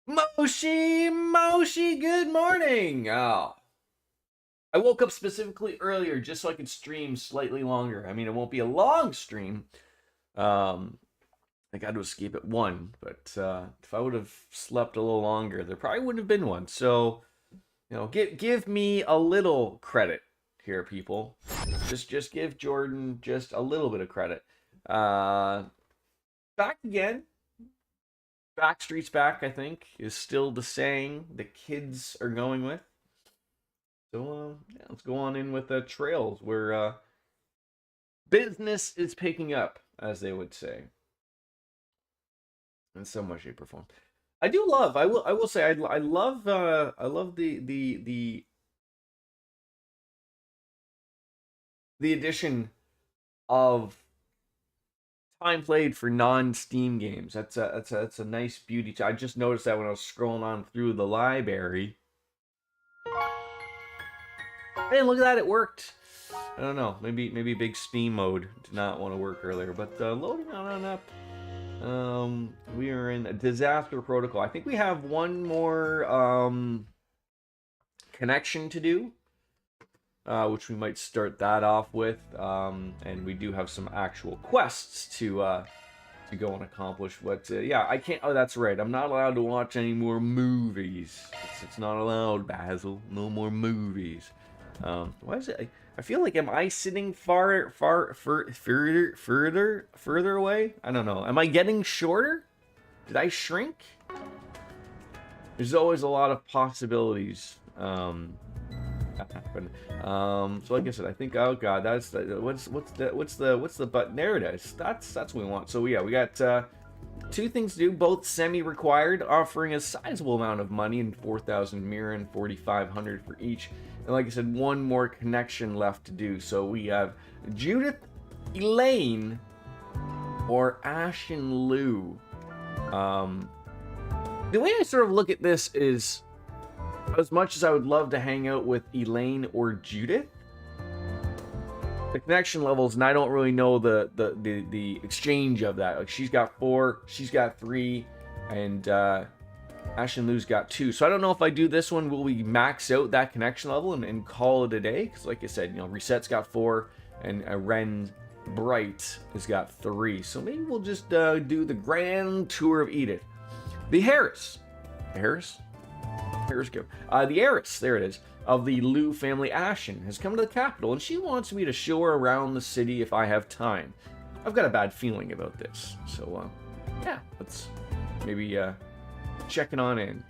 Moshi, good morning. Oh, I woke up specifically earlier just so I could stream slightly longer. I mean, it won't be a long stream. I got to escape at 1, but if I would have slept a little longer, there probably wouldn't have been one. So, give me a little credit here, people. Just give Jordan just a little bit of credit. Back again. Backstreet's back, I think, is still the saying the kids are going with. So, let's go on in with Trails, where business is picking up, as they would say, in some way, shape, or form. I do love. I will say. I love the addition of time played for non-Steam games. That's a nice beauty. I just noticed that when I was scrolling on through the library. Hey, look at that! It worked. I don't know. Maybe big Steam mode did not want to work earlier, but loading on up. We are in a disaster protocol. I think we have one more connection to do. Which we might start that off with, and we do have some actual quests to go and accomplish. But yeah, I can't. Oh, that's right. I'm not allowed to watch any more movies. It's not allowed, Basil. No more movies. Why is it? I feel like am I sitting further away? I don't know. Am I getting shorter? Did I shrink? There's always a lot of possibilities. Happen. So like I said, I think, oh god, that's the, what's the button? There it is. That's what we want. So yeah, we got 2 things to do, both semi-required, offering a sizable amount of money, and 4,000 mirror and 4,500 for each. And like I said, one more connection left to do. So we have Judith, Elaine, or Ash and Lou. The way I sort of look at this is, as much as I would love to hang out with Elaine or Judith, the connection levels, and I don't really know the exchange of that. Like, she's got 4, she's got 3, and Ash and Lou's got 2. So I don't know if I do this one, will we max out that connection level and call it a day? Because like I said, Reset's got 4, and Ren Bright has got 3. So maybe we'll just do the grand tour of Edith. The heiress, the heiress, there it is, of the Lou family Ashen has come to the capital, and she wants me to show her around the city if I have time. I've got a bad feeling about this, so yeah, let's maybe check it on in.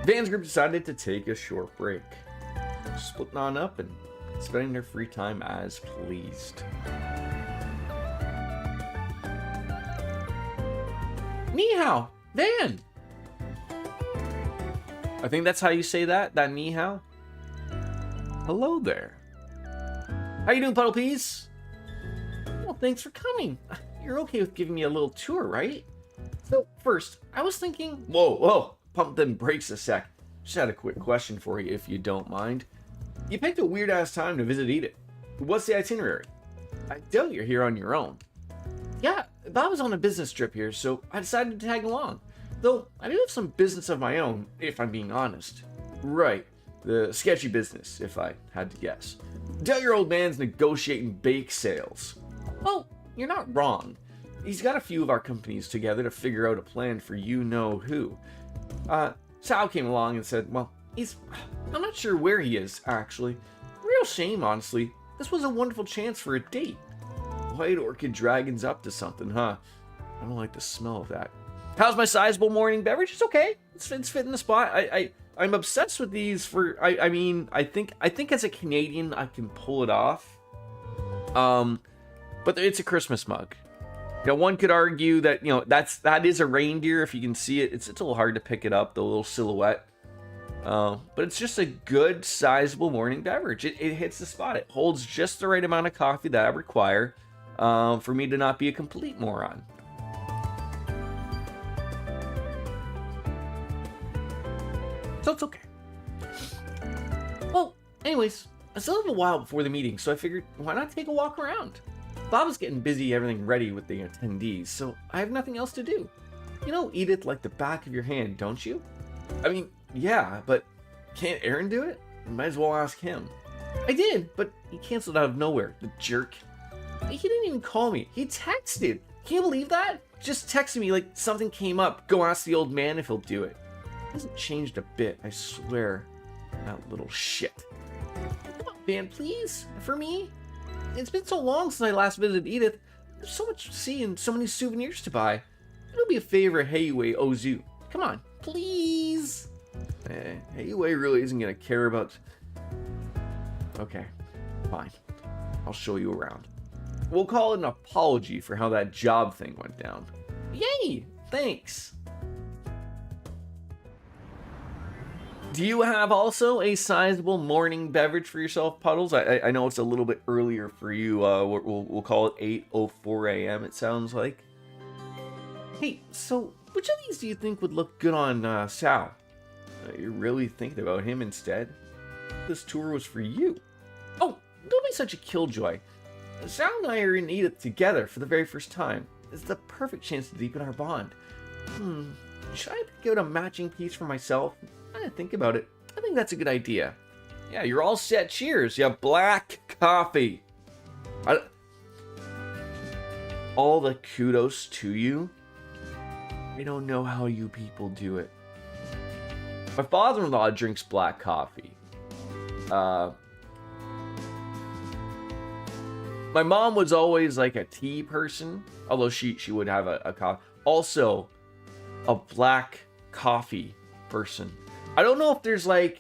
Van's group decided to take a short break, splitting on up and spending their free time as pleased. Ni hao, Van. I think that's how you say that ni hao. Hello there. How you doing, Puddle Peas? Well, thanks for coming. You're okay with giving me a little tour, right? So first, I was thinking, whoa, pump them brakes a sec. Just had a quick question for you, if you don't mind. You picked a weird-ass time to visit Edith. What's the itinerary? I doubt you're here on your own. Yeah, Bob was on a business trip here, so I decided to tag along. Though, I do have some business of my own, if I'm being honest. Right, the sketchy business, if I had to guess. Doubt your old man's negotiating bake sales. Well, you're not wrong. He's got a few of our companies together to figure out a plan for you-know-who. Sal came along and said, well, I'm not sure where he is, actually. Real shame, honestly. This was a wonderful chance for a date. White Orchid Dragon's up to something, huh? I don't like the smell of that. How's my sizable morning beverage? It's okay. It's fitting the spot. I'm obsessed with these for... I mean, I think as a Canadian, I can pull it off. But it's a Christmas mug. One could argue that, that is a reindeer. If you can see it, it's a little hard to pick it up, the little silhouette. But it's just a good, sizable morning beverage. It hits the spot. It holds just the right amount of coffee that I require for me to not be a complete moron. So it's okay. Well, anyways, I still have a while before the meeting, so I figured, why not take a walk around? Bob was getting busy, everything ready with the attendees, so I have nothing else to do. You know Edith like the back of your hand, don't you? I mean, yeah, but can't Aaron do it? Might as well ask him. I did, but he canceled out of nowhere, the jerk. He didn't even call me. He texted. Can you believe that? Just texted me like something came up. Go ask the old man if he'll do it. It hasn't changed a bit, I swear. That little shit. Come on, man, please? For me? It's been so long since I last visited Edith. There's so much to see and so many souvenirs to buy. It'll be a favor Heiwei owes you. Come on, please. Heiwei really isn't gonna care about... Okay, fine. I'll show you around. We'll call it an apology for how that job thing went down. Yay! Thanks! Do you have also a sizable morning beverage for yourself, Puddles? I know it's a little bit earlier for you. We'll call it 8:04 a.m. it sounds like. Hey, so which of these do you think would look good on Sal? You're really thinking about him instead? This tour was for you. Oh, don't be such a killjoy. Sal and I are in Edith together for the very first time. It's the perfect chance to deepen our bond. Should I pick out a matching piece for myself? I didn't think about it. I think that's a good idea. Yeah, you're all set. Cheers. You have black coffee. All the kudos to you. I don't know how you people do it. My father-in-law drinks black coffee. My mom was always like a tea person, although she would have a coffee. Also, a black coffee person. I don't know if there's like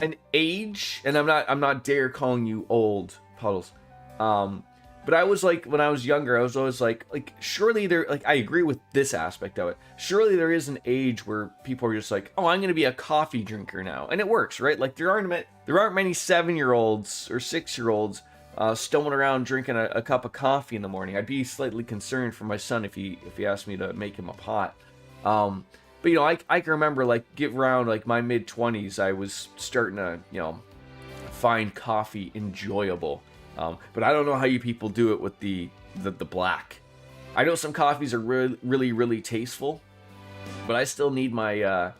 an age, and I'm not dare calling you old, Puddles. But I was like, when I was younger, I was always like surely there, like I agree with this aspect of it. Surely there is an age where people are just like, oh, I'm gonna be a coffee drinker now, and it works, right? Like there aren't many 7-year-olds or 6-year-olds stumbling around drinking a cup of coffee in the morning. I'd be slightly concerned for my son if he asked me to make him a pot. But you know, I can remember like get around like my mid-20s, I was starting to, you know, find coffee enjoyable. But I don't know how you people do it with the black. I know some coffees are really tasteful, but I still need my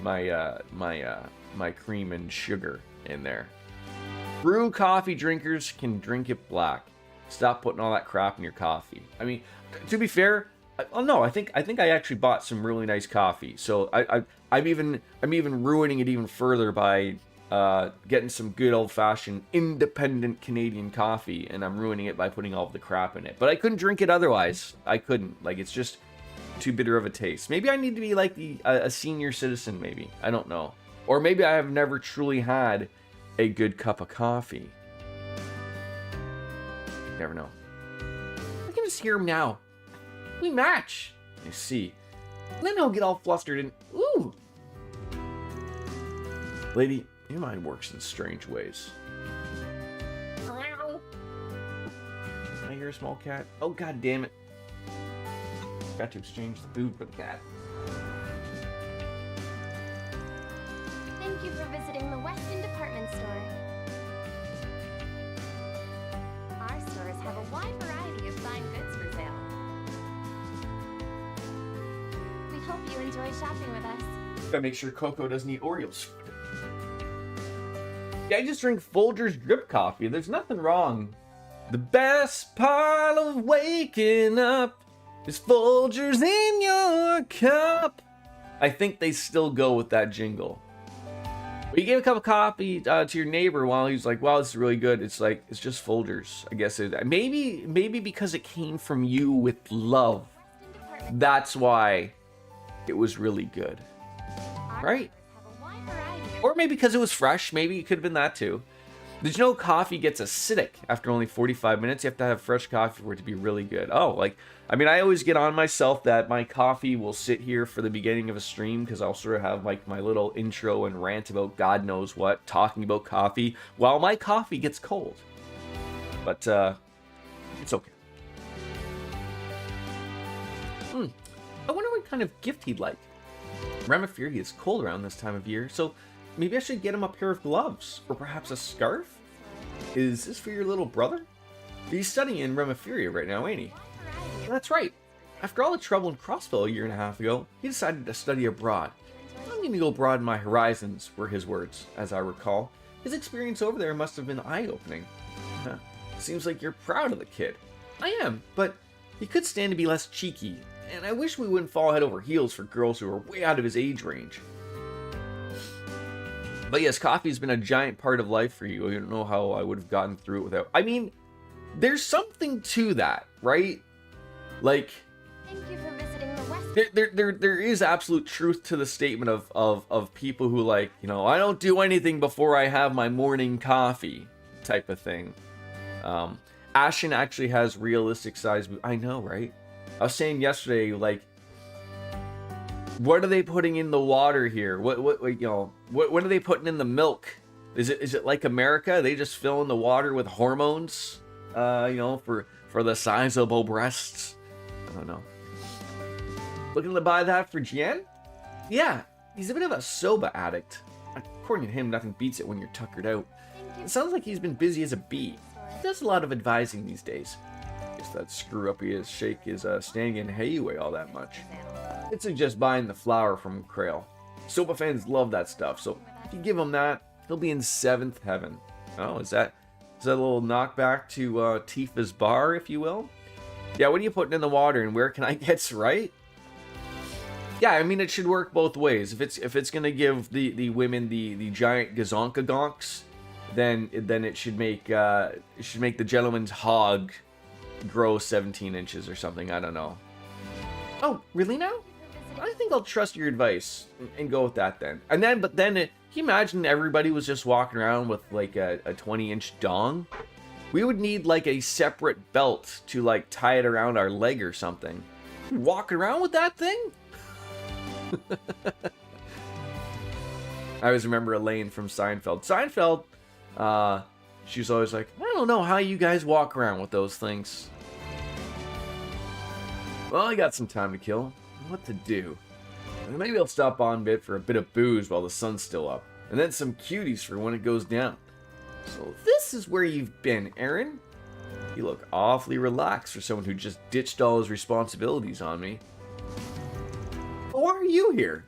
my cream and sugar in there. Brew coffee drinkers can drink it black. Stop putting all that crap in your coffee. I mean, to be fair, I think I actually bought some really nice coffee. So I'm even ruining it even further by getting some good old-fashioned independent Canadian coffee, and I'm ruining it by putting all of the crap in it. But I couldn't drink it otherwise. I couldn't. Like, it's just too bitter of a taste. Maybe I need to be like a senior citizen, maybe. I don't know. Or maybe I have never truly had a good cup of coffee. Never know. I can just hear him now. We match. I see. Then he'll get all flustered and... Ooh! Lady... Your mind works in strange ways. Can I hear a small cat? Oh, god damn it. Got to exchange the food for the cat. Thank you for visiting the Weston Department Store. Our stores have a wide variety of fine goods for sale. We hope you enjoy shopping with us. Gotta make sure Coco doesn't eat Oreos. Yeah, I just drink Folgers drip coffee. There's nothing wrong. The best part of waking up is Folgers in your cup. I think they still go with that jingle. But you gave a cup of coffee to your neighbor while he's like, wow, this is really good. It's like, it's just Folgers. I guess maybe because it came from you with love. That's why it was really good. Right? Or maybe because it was fresh. Maybe it could have been that too. Did you know coffee gets acidic after only 45 minutes? You have to have fresh coffee for it to be really good. Oh, like, I mean, I always get on myself that my coffee will sit here for the beginning of a stream because I'll sort of have like my little intro and rant about God knows what, talking about coffee while my coffee gets cold. But it's okay. I wonder what kind of gift he'd like. Remifury is cold around this time of year, so maybe I should get him a pair of gloves, or perhaps a scarf? Is this for your little brother? He's studying in Remiferia right now, ain't he? That's right. After all the trouble in Crossville a year and a half ago, he decided to study abroad. I'm going to go broaden my horizons, were his words, as I recall. His experience over there must have been eye-opening. Seems like you're proud of the kid. I am, but he could stand to be less cheeky, and I wish we wouldn't fall head over heels for girls who are way out of his age range. But yes, coffee's been a giant part of life for you. I don't know how I would have gotten through it without... I mean, there's something to that, right? Like... Thank you for visiting the West. There is absolute truth to the statement of people who, like, you know, I don't do anything before I have my morning coffee type of thing. Ashen actually has realistic size. I know, right? I was saying yesterday, like, what are they putting in the water here? What you know, what are they putting in the milk? Is it like America? They just fill in the water with hormones, you know, for the sizable breasts. I don't know. Looking to buy that for Jen? Yeah, he's a bit of a soba addict. According to him, nothing beats it when you're tuckered out. It sounds like he's been busy as a bee. He does a lot of advising these days. Guess that screw up his shake is staying in Hayway all that much. I'd suggest buying the flour from Krail. Soba fans love that stuff, so if you give him that, he'll be in 7th heaven. Oh, is that a little knockback to Tifa's bar, if you will? Yeah, what are you putting in the water, and where can I get right? Yeah, I mean, it should work both ways. If it's gonna give the women the giant gazonka gonks, then it should make the gentleman's hog grow 17 inches or something. I don't know. Oh, really now? I think I'll trust your advice and go with that then. But then, can you imagine everybody was just walking around with like a 20-inch dong? We would need like a separate belt to like tie it around our leg or something. Walking around with that thing? I always remember Elaine from Seinfeld. She was always like, I don't know how you guys walk around with those things. Well, I got some time to kill. What to do? Maybe I'll stop on a bit for a bit of booze while the sun's still up. And then some cuties for when it goes down. So this is where you've been, Aaron. You look awfully relaxed for someone who just ditched all his responsibilities on me. Why are you here?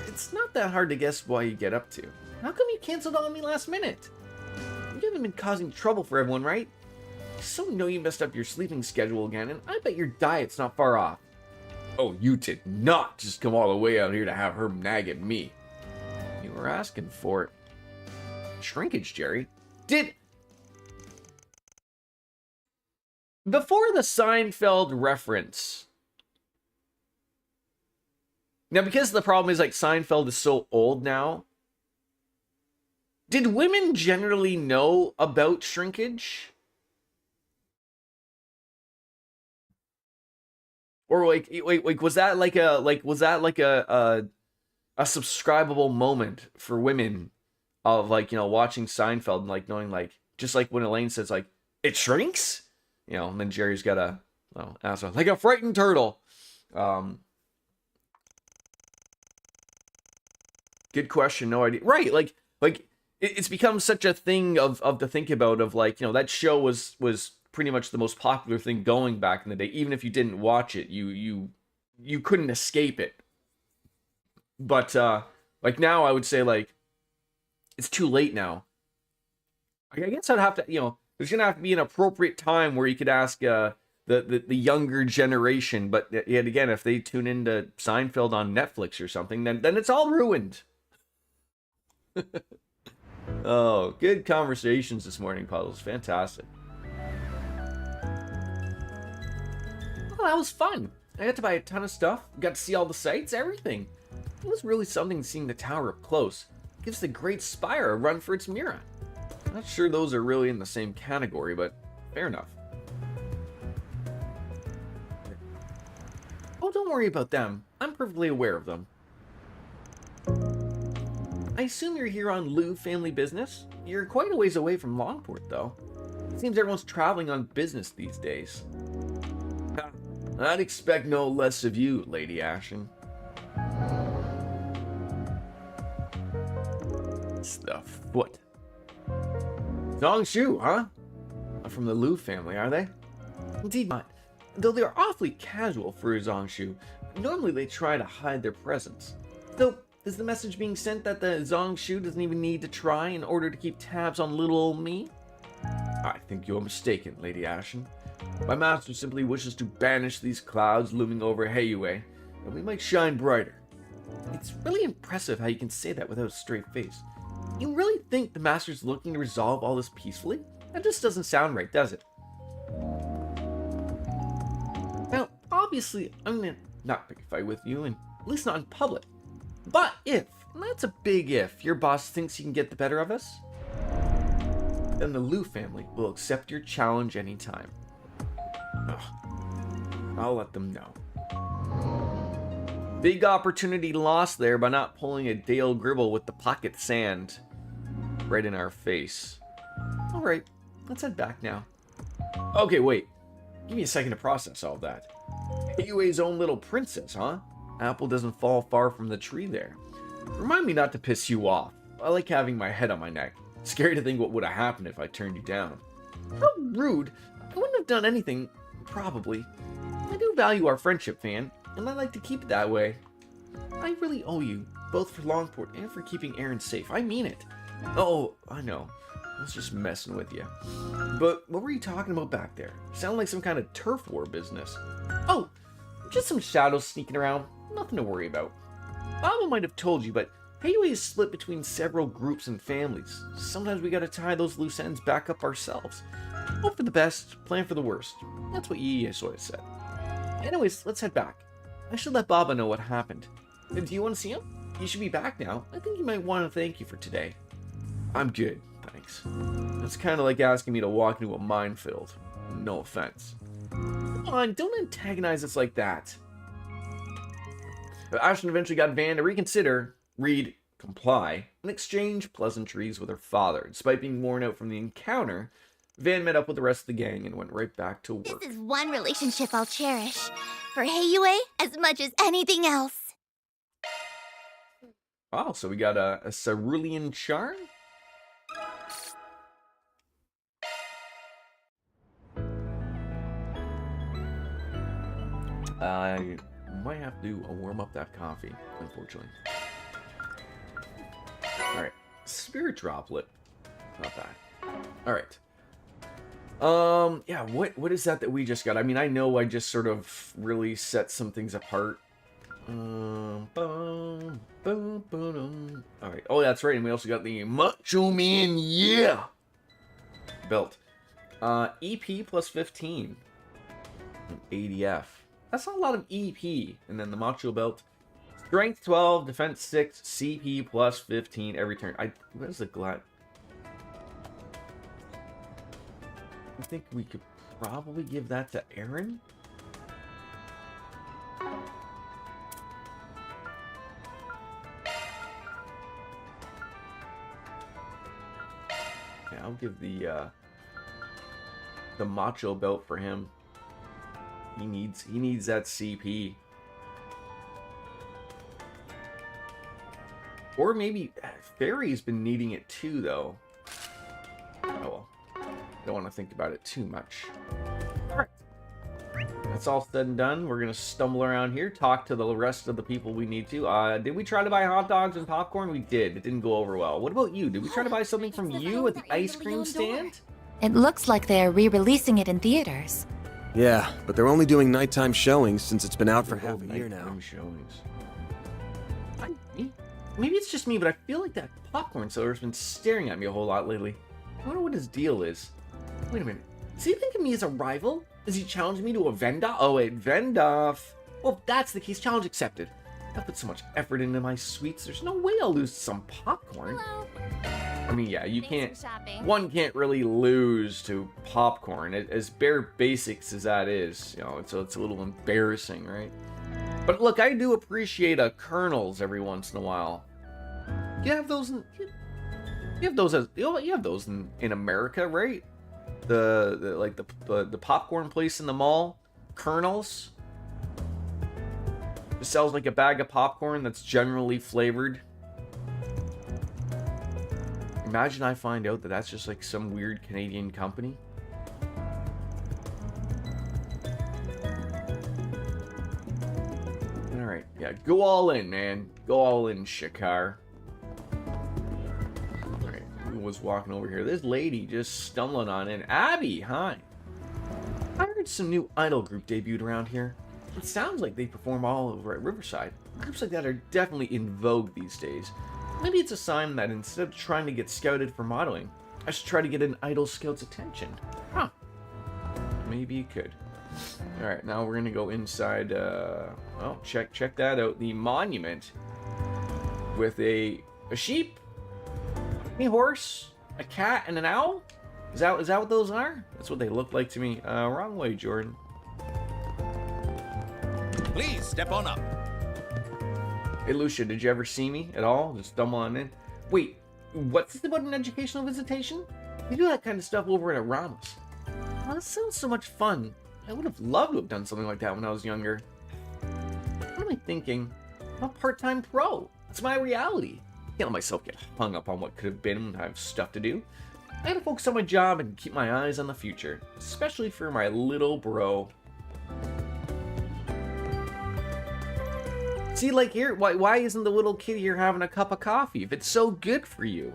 It's not that hard to guess why you get up to. How come you canceled on me last minute? You haven't been causing trouble for everyone, right? So know you messed up your sleeping schedule again, and I bet your diet's not far off. Oh, you did not just come all the way out here to have her nag at me. You were asking for it. Shrinkage, Jerry. Before the Seinfeld reference... Now, because the problem is, like, Seinfeld is so old now, did women generally know about shrinkage? Or like was that like a subscribable moment for women of, like, you know, watching Seinfeld and like knowing, like, just like when Elaine says, like, it shrinks, you know, and then Jerry's got a, well, answer like a frightened turtle. Good question, no idea. Right, like it's become such a thing of to think about, of like, you know, that show was pretty much the most popular thing going back in the day. Even if you didn't watch it, you couldn't escape it. But like now, I would say, like, it's too late now. I guess I'd have to, you know, there's gonna have to be an appropriate time where you could ask the younger generation. But yet again, if they tune into Seinfeld on Netflix or something, then it's all ruined. Oh, good conversations this morning, Puddles. Fantastic. Well, that was fun. I got to buy a ton of stuff, got to see all the sights, everything. It was really something seeing the tower up close. It gives the Great Spire a run for its Mira. Not sure those are really in the same category, but fair enough. Oh, don't worry about them. I'm perfectly aware of them. I assume you're here on Lou family business? You're quite a ways away from Longport, though. It seems everyone's traveling on business these days. I'd expect no less of you, Lady Ashen. It's the foot. Zongshu, huh? From the Liu family, are they? Indeed not. Though they are awfully casual for Zongshu, normally they try to hide their presence. So, is the message being sent that the Zongshu doesn't even need to try in order to keep tabs on little old me? I think you're mistaken, Lady Ashen. My master simply wishes to banish these clouds looming over Heiyue, and we might shine brighter. It's really impressive how you can say that without a straight face. You really think the master's looking to resolve all this peacefully? That just doesn't sound right, does it? Now, obviously, I'm gonna not pick a fight with you, and at least not in public. But if, and that's a big if, your boss thinks he can get the better of us, then the Liu family will accept your challenge anytime. Ugh. I'll let them know. Big opportunity lost there by not pulling a Dale Gribble with the pocket sand right in our face. Alright, let's head back now. Okay, wait. Give me a second to process all that. Heiyue's own little princess, huh? Apple doesn't fall far from the tree there. Remind me not to piss you off. I like having my head on my neck. Scary to think what would have happened if I turned you down. How rude. I wouldn't have done anything, probably. I do value our friendship, Fan, and I like to keep it that way. I really owe you, both for Longport and for keeping Aaron safe. I mean it. Oh, I know. I was just messing with you. But what were you talking about back there? Sound like some kind of turf war business. Oh, just some shadows sneaking around. Nothing to worry about. Baba might have told you, but Heiyue is split between several groups and families. Sometimes we gotta tie those loose ends back up ourselves. Hope for the best, plan for the worst. That's what Yi sort of said. Anyways, let's head back. I should let Baba know what happened. Do you want to see him? He should be back now. I think he might want to thank you for today. I'm good, thanks. It's kind of like asking me to walk into a minefield. No offense. Come on, don't antagonize us like that. Ashton eventually got Van to reconsider, read, comply, and exchange pleasantries with her father. Despite being worn out from the encounter, Van met up with the rest of the gang and went right back to work. This is one relationship I'll cherish. For Heiyue, as much as anything else. Oh, so we got a cerulean charm? I might have to warm up that coffee, unfortunately. Alright. Spirit Droplet. Not bad. Alright. Yeah, what is that we just got? I mean, I know I just sort of really set some things apart. Alright. Oh, that's right. And we also got the Macho Man, yeah! Belt. EP plus 15. ADF. That's not a lot of EP. And then the Macho Belt. Strength 12, Defense 6, CP plus 15 every turn. Where's the glad? I think we could probably give that to Aaron. Yeah, I'll give the Macho Belt for him. He needs that CP. Or maybe Fairy's been needing it too, though. Oh well. Don't want to think about it too much. Alright. That's all said and done. We're going to stumble around here, talk to the rest of the people we need to. Did we try to buy hot dogs and popcorn? We did. It didn't go over well. What about you? Did we try to buy something from you at the ice cream stand? It looks like they are re-releasing it in theaters. Yeah, but they're only doing nighttime showings since it's been out for half a year now. Nighttime showings. Maybe it's just me, but I feel like that popcorn seller's been staring at me a whole lot lately. I wonder what his deal is. Wait a minute. Does he think of me as a rival? Is he challenging me to a Vendoff? Oh wait, Vendoff. Well, if that's the case, challenge accepted. I put so much effort into my sweets, there's no way I'll lose some popcorn. Hello. I mean, yeah, you Thanks can't... for shopping. One can't really lose to popcorn, as bare basics as that is. You know, so it's a little embarrassing, right? But look, I do appreciate Kernels every once in a while. You have those in... You have those as... You have those in America, right? The popcorn place in the mall, Kernels. It sells like a bag of popcorn that's generally flavored. Imagine I find out that that's just like some weird Canadian company. Alright, yeah, go all in, man. Go all in, Shakar. Alright, who was walking over here? This lady just stumbling on in. Abby, hi. I heard some new idol group debuted around here. It sounds like they perform all over at Riverside. Groups like that are definitely in vogue these days. Maybe it's a sign that instead of trying to get scouted for modeling, I should try to get an idol scout's attention. Huh. Maybe you could. Alright, now we're gonna go inside, well, check that out. The monument with a sheep, a horse, a cat, and an owl? Is that what those are? That's what they look like to me. Wrong way, Jordan. Please step on up. Hey, Lucia, did you ever see me at all? Just stumble on in. Wait, what's this about an educational visitation? You do that kind of stuff over at Ramos. Oh, that sounds so much fun. I would have loved to have done something like that when I was younger. What am I thinking? I'm a part-time pro. It's my reality. Can't let myself get hung up on what could have been when I have stuff to do. I gotta focus on my job and keep my eyes on the future, especially for my little bro. See, like here, why isn't the little kid here having a cup of coffee if it's so good for you?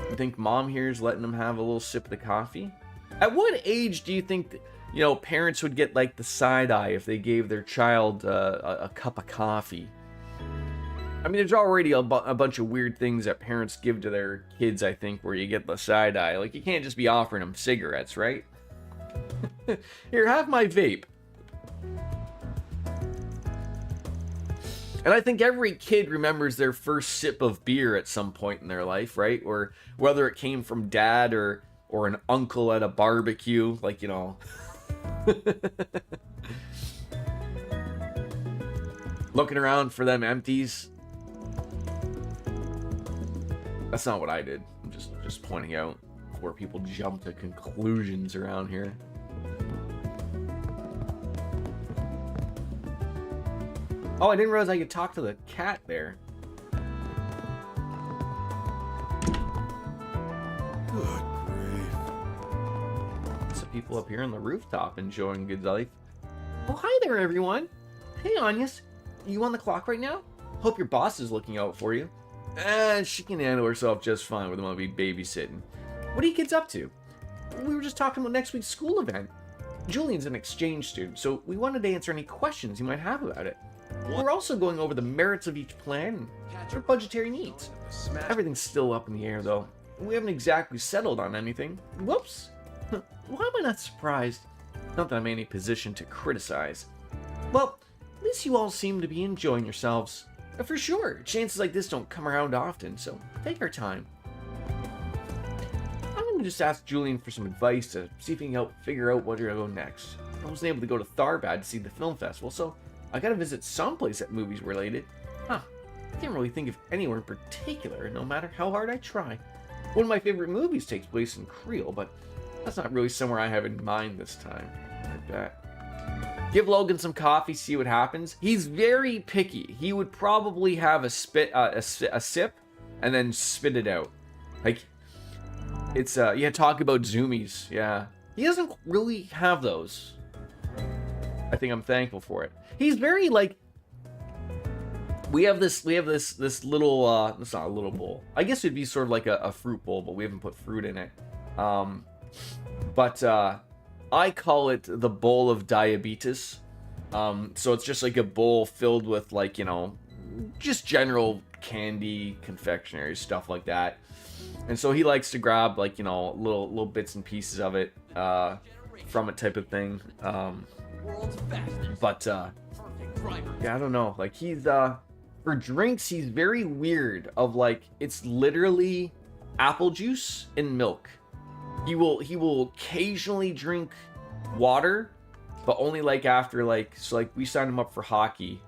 You think mom here is letting him have a little sip of the coffee? At what age do you think that, you know, parents would get like the side eye if they gave their child a cup of coffee? I mean, there's already a bunch of weird things that parents give to their kids, I think, where you get the side eye. Like, you can't just be offering them cigarettes, right? Here, have my vape. And I think every kid remembers their first sip of beer at some point in their life, right? Or whether it came from dad or an uncle at a barbecue, like, you know. Looking around for them empties. That's not what I did. I'm just pointing out where people jump to conclusions around here. Oh, I didn't realize I could talk to the cat there. Good grief. Some people up here on the rooftop enjoying good life. Oh, hi there, everyone. Hey, Anyas. You on the clock right now? Hope your boss is looking out for you. She can handle herself just fine with him. I'll be babysitting. What are you kids up to? We were just talking about next week's school event. Julian's an exchange student, so we wanted to answer any questions you might have about it. We're also going over the merits of each plan and our budgetary needs. Everything's still up in the air, though. We haven't exactly settled on anything. Whoops. Why am I not surprised? Not that I'm in any position to criticize. Well, at least you all seem to be enjoying yourselves. For sure, chances like this don't come around often, so take our time. I'm going to just ask Julian for some advice to see if he can help figure out where to go next. I wasn't able to go to Tharbad to see the film festival, so I gotta visit someplace that movie's related. Huh, I can't really think of anywhere in particular, no matter how hard I try. One of my favorite movies takes place in Creole, but that's not really somewhere I have in mind this time. I bet. Give Logan some coffee, see what happens. He's very picky. He would probably have a sip, and then spit it out. Like, it's, yeah, talk about zoomies, yeah. He doesn't really have those. I think I'm thankful for it. He's very, like, we have this little, it's not a little bowl. I guess it'd be sort of like a fruit bowl, but we haven't put fruit in it. I call it the bowl of diabetes. So it's just like a bowl filled with, like, you know, just general candy, confectionery, stuff like that. And so he likes to grab, like, you know, little bits and pieces of it, from it type of thing. Yeah, I don't know. Like, he's, for drinks, he's very weird of, like, it's literally apple juice and milk. He will occasionally drink water, but only, like, after, like, so, like, we signed him up for hockey,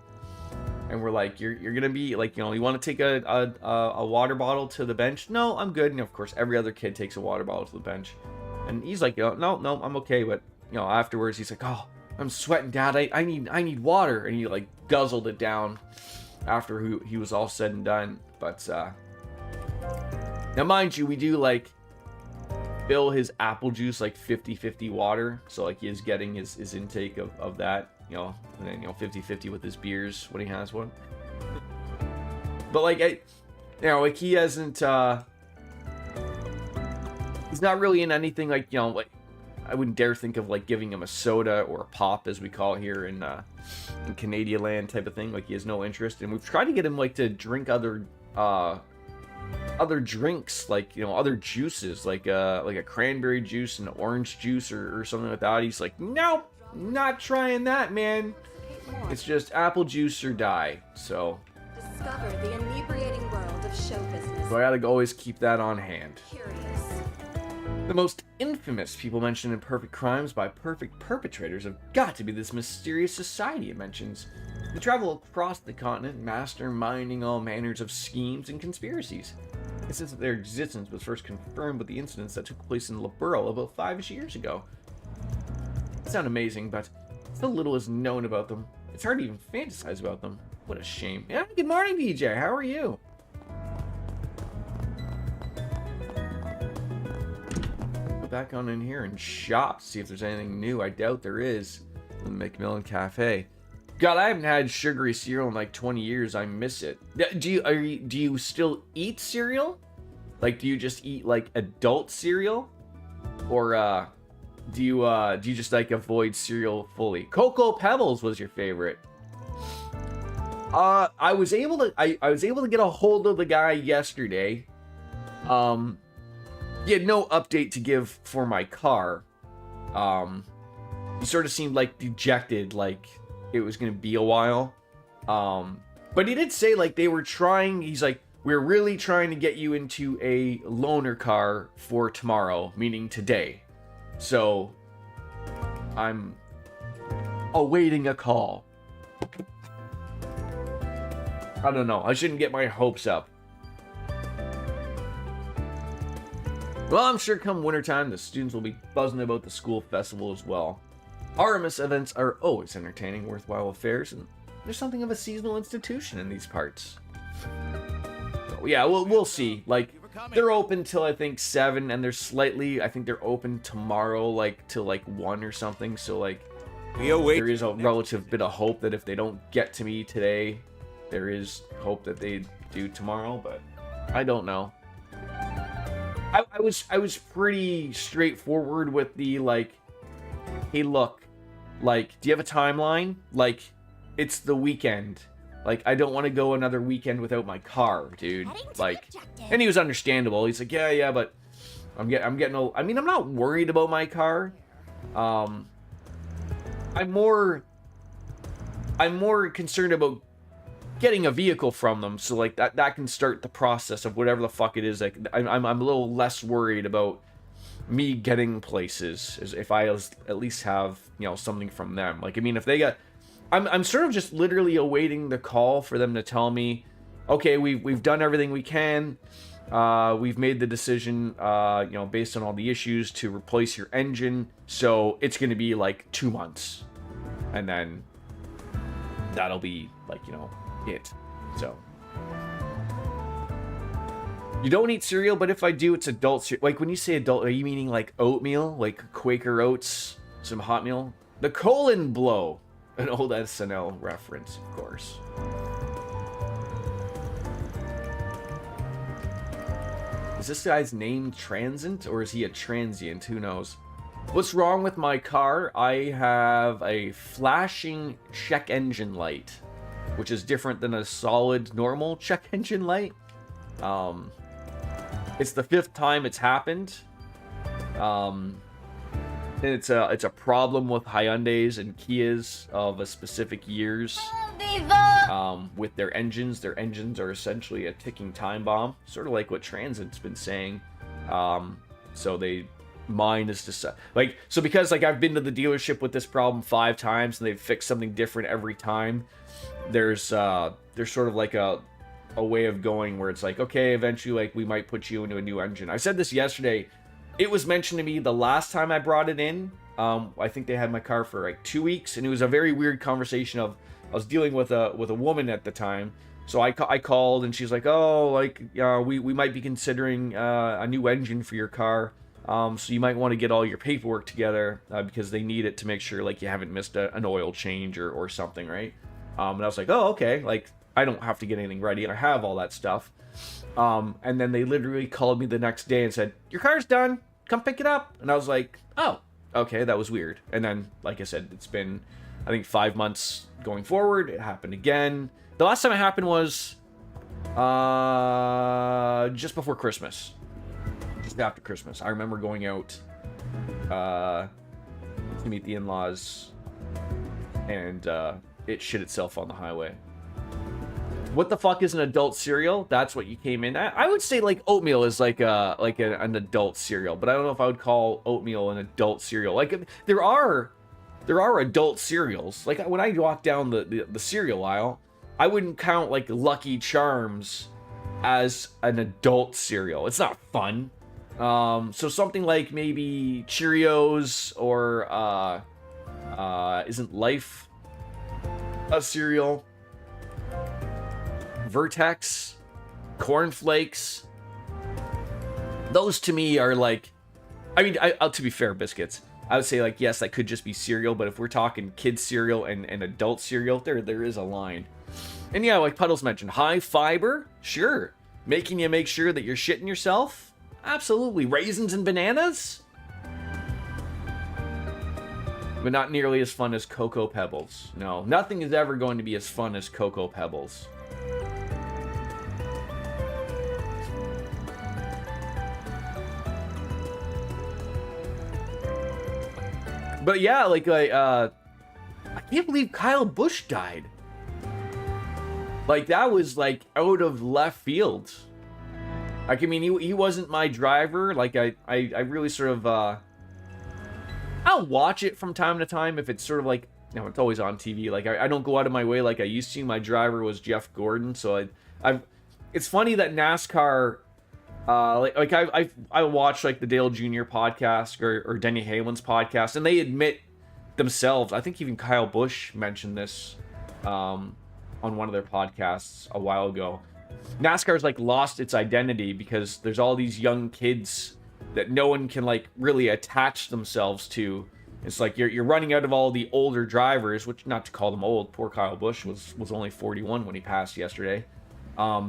and we're like, you're gonna be, like, you know, you want to take a water bottle to the bench? No, I'm good. And, of course, every other kid takes a water bottle to the bench. And he's like, no, I'm okay. But, you know, afterwards, he's like, oh, I'm sweating, Dad. I need water. And he, like, guzzled it down. after he was all said and done. But now, mind you, we do like fill his apple juice like 50-50 water, so like he is getting his intake of that, you know, and then, you know, 50-50 with his beers when he has one. But like, you know, like he hasn't he's not really in anything like, you know, like I wouldn't dare think of like giving him a soda or a pop, as we call it here in Canadian land, type of thing. Like he has no interest, and we've tried to get him like to drink other drinks, like, you know, other juices, like a cranberry juice and orange juice or something like that. He's like, nope, not trying that, man. It's just apple juice or die. So Discover the inebriating world of show business. I gotta always keep that on hand. Curious. The most infamous people mentioned in Perfect Crimes by perfect perpetrators have got to be this mysterious society it mentions. They travel across the continent, masterminding all manners of schemes and conspiracies. It says that their existence was first confirmed with the incidents that took place in Laburo about 5-ish years ago. They sound amazing, but so little is known about them. It's hard to even fantasize about them. What a shame. Yeah, good morning, DJ. How are you? Back on in here and shop, see if there's anything new. I doubt there is in the Macmillan Cafe. God, I haven't had sugary cereal in like 20 years. I miss it. Do you still eat cereal? Like, do you just eat like adult cereal, or do you just like avoid cereal fully? Cocoa Pebbles was your favorite. I was able to get a hold of the guy yesterday. He had no update to give for my car. He sort of seemed like dejected, like it was gonna be a while. But he did say like they were trying. He's like, we're really trying to get you into a loaner car for tomorrow, meaning today. So I'm awaiting a call. I don't know. I shouldn't get my hopes up. Well, I'm sure come wintertime, the students will be buzzing about the school festival as well. Artemis events are always entertaining, worthwhile affairs, and there's something of a seasonal institution in these parts. So, yeah, we'll see. Like, they're open till, I think, 7, and I think they're open tomorrow, like, till, like, 1 or something. So, like, there is a relative bit of hope that if they don't get to me today, there is hope that they do tomorrow, but I don't know. I was pretty straightforward with the, like, hey, look, like, do you have a timeline? Like, it's the weekend. Like, I don't want to go another weekend without my car, dude. Like, and he was understandable. He's like, yeah, but I'm getting old. I mean, I'm not worried about my car. I'm more concerned about getting a vehicle from them, so like that can start the process of whatever the fuck it is. Like I'm a little less worried about me getting places as if I at least have, you know, something from them. Like, I mean, if they got, I'm sort of just literally awaiting the call for them to tell me, okay, we've done everything we can, we've made the decision, you know, based on all the issues, to replace your engine, so it's going to be like 2 months, and then that'll be like, you know, it. So you don't eat cereal, but if I do, it's adult cereal. Like, when you say adult, are you meaning like oatmeal, like Quaker Oats, some hot meal? The colon blow, an old SNL reference, of course. Is this guy's name Transient, or is he a transient? Who knows? What's wrong with my car? I have a flashing check engine light, which is different than a solid normal check engine light. It's the 5th time it's happened. And it's a problem with Hyundais and Kias of a specific years. With their engines. Their engines are essentially a ticking time bomb, sort of like what Transit's been saying. So mine is just like, so because like I've been to the dealership with this problem 5 times and they've fixed something different every time. There's sort of like a way of going where it's like, okay, eventually, like, we might put you into a new engine. I said this yesterday. It was mentioned to me the last time I brought it in. I think they had my car for like 2 weeks, and it was a very weird conversation of I was dealing with a woman at the time. So I called, and she's like, oh, like, we might be considering a new engine for your car. So you might want to get all your paperwork together because they need it to make sure like you haven't missed an oil change or something, right? And I was like, oh, okay, like I don't have to get anything ready, and I have all that stuff. And then they literally called me the next day and said, your car's done, come pick it up. And I was like, oh, okay, that was weird. And then, like I said, it's been, I think, 5 months going forward. It happened again. The last time it happened was just before Christmas. Just after Christmas. I remember going out to meet the in-laws, and it shit itself on the highway. What the fuck is an adult cereal? That's what you came in. I would say like oatmeal is like an adult cereal, but I don't know if I would call oatmeal an adult cereal. Like there are adult cereals. Like when I walk down the cereal aisle, I wouldn't count like Lucky Charms as an adult cereal. It's not fun. So something like maybe Cheerios or isn't Life a cereal? Vertex, Corn Flakes. Those to me are like, I mean, to be fair, biscuits, I would say like, yes, that could just be cereal, but if we're talking kids cereal and adult cereal, there is a line. And yeah, like Puddles mentioned, high fiber, sure. Making you make sure that you're shitting yourself, absolutely. Raisins and bananas, but not nearly as fun as Cocoa Pebbles. No, nothing is ever going to be as fun as Cocoa Pebbles. But yeah, like I can't believe Kyle Busch died. Like that was like out of left field. Like I mean, he wasn't my driver. Like I really sort of I'll watch it from time to time if it's sort of like, you know, it's always on TV. Like I don't go out of my way like I used to. My driver was Jeff Gordon, so it's funny that NASCAR. I watch like the Dale Jr. podcast or Denny Hamlin's podcast, and they admit themselves. I think even Kyle Busch mentioned this on one of their podcasts a while ago. NASCAR's like lost its identity because there's all these young kids that no one can like really attach themselves to. It's like you're running out of all the older drivers, which, not to call them old. Poor Kyle Busch was only 41 when he passed yesterday. But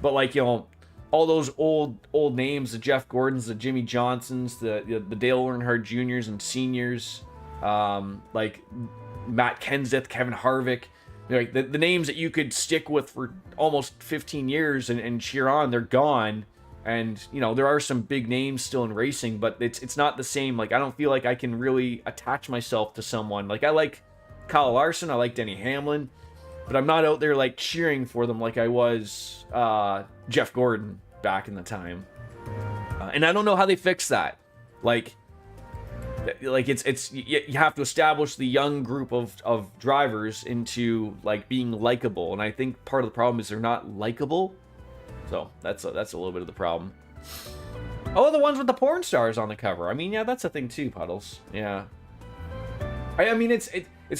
like, you know, all those old names, the Jeff Gordons, the Jimmy Johnsons, the Dale Earnhardt Juniors and seniors, like Matt Kenseth, Kevin Harvick, like the names that you could stick with for almost 15 years and cheer on, they're gone. And, you know, there are some big names still in racing, but it's not the same. Like, I don't feel like I can really attach myself to someone. Like, I like Kyle Larson, I like Denny Hamlin, but I'm not out there like cheering for them like I was Jeff Gordon back in the time. And I don't know how they fix that. Like it's you have to establish the young group of drivers into like being likable, and I think part of the problem is they're not likable. So that's a little bit of the problem. Oh, the ones with the porn stars on the cover. I mean, yeah, that's a thing too, Puddles. Yeah. I mean, it's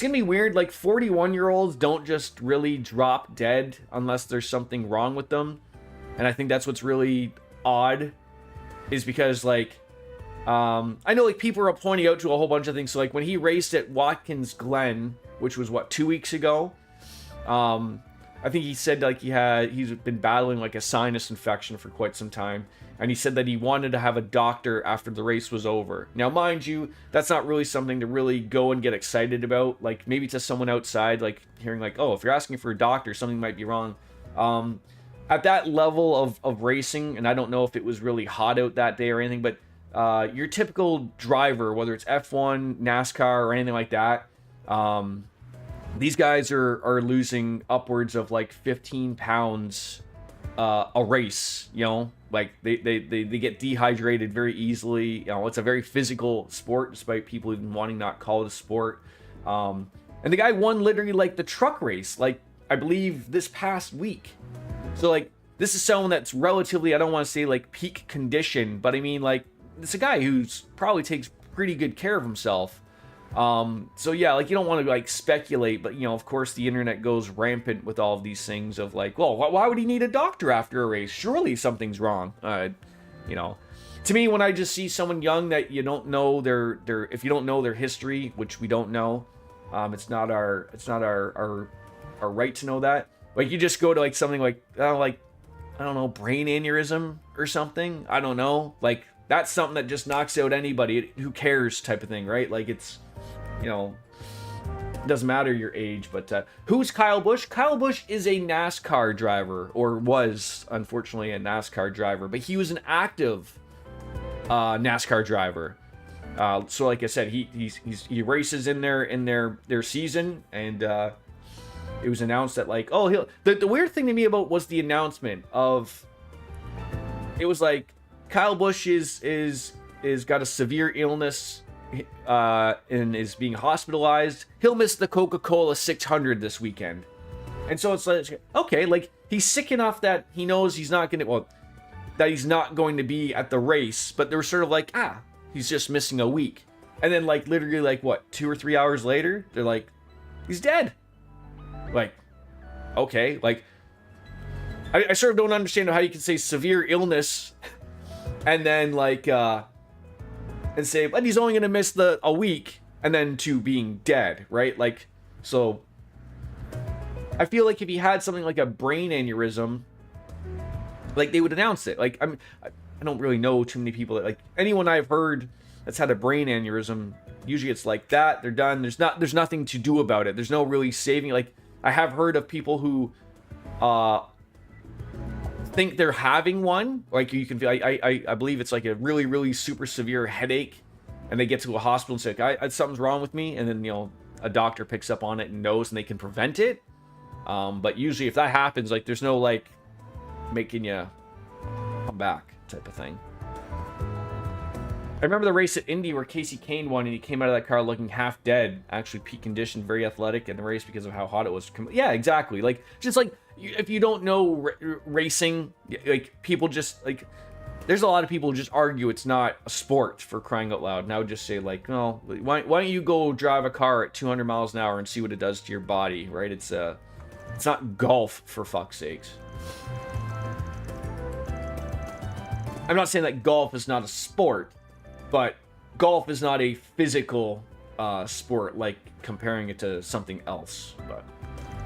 gonna be weird. Like 41-year-olds don't just really drop dead unless there's something wrong with them, and I think that's what's really odd, is because like, I know like people are pointing out to a whole bunch of things. So like when he raced at Watkins Glen, which was what, 2 weeks ago, I think he said like he's been battling like a sinus infection for quite some time. And he said that he wanted to have a doctor after the race was over. Now, mind you, that's not really something to really go and get excited about. Like maybe to someone outside, like hearing like, oh, if you're asking for a doctor, something might be wrong. At that level of racing, and I don't know if it was really hot out that day or anything, but your typical driver, whether it's F1, NASCAR, or anything like that, these guys are losing upwards of like 15 pounds a race, you know, like they get dehydrated very easily. You know, it's a very physical sport, despite people even wanting not call it a sport. And the guy won literally like the truck race, like I believe this past week. So like this is someone that's relatively, I don't want to say like peak condition, but I mean like it's a guy who's probably takes pretty good care of himself. So yeah, like, you don't want to like speculate, but, you know, of course the internet goes rampant with all of these things of like, well, why would he need a doctor after a race? Surely something's wrong. You know, to me, when I just see someone young that you don't know if you don't know their history, which we don't know, it's not our right to know that. Like, you just go to like something like, I don't know, brain aneurysm or something. I don't know. Like, that's something that just knocks out anybody. Who cares type of thing, right? Like, it's, you know, it doesn't matter your age. But who's Kyle Busch? Kyle Busch is a NASCAR driver, or was, unfortunately, a NASCAR driver. But he was an active NASCAR driver. So like I said, he races in their season, and it was announced that like, oh, the weird thing to me about was the announcement of, it was like, Kyle Busch is got a severe illness and is being hospitalized. He'll miss the Coca-Cola 600 this weekend. And so it's like, okay, like, he's sick enough that he knows he's not going to be at the race, but they were sort of like, he's just missing a week. And then like literally like what, 2 or 3 hours later, they're like, he's dead. Like, okay, like, I sort of don't understand how you can say severe illness and then like and say, but he's only gonna miss a week, and then to being dead, right? Like, so I feel like if he had something like a brain aneurysm, like, they would announce it. Like, I don't really know too many people that, like, anyone I've heard that's had a brain aneurysm, usually it's like that, they're done. There's nothing to do about it. There's no really saving. Like, I have heard of people who think they're having one. Like, you can feel, I believe it's like a really, really super severe headache, and they get to a hospital and say, like, something's wrong with me, and then, you know, a doctor picks up on it and knows, and they can prevent it. But usually if that happens, like, there's no like making you come back type of thing. I remember the race at Indy where Casey Kane won, and he came out of that car looking half dead, actually peak condition, very athletic in the race because of how hot it was. Yeah, exactly. Like, just like, if you don't know racing, like, people just like, there's a lot of people who just argue it's not a sport, for crying out loud. And I would just say, like, no, why don't you go drive a car at 200 miles an hour and see what it does to your body, right? It's not golf, for fuck's sakes. I'm not saying that golf is not a sport, but golf is not a physical sport, like comparing it to something else. But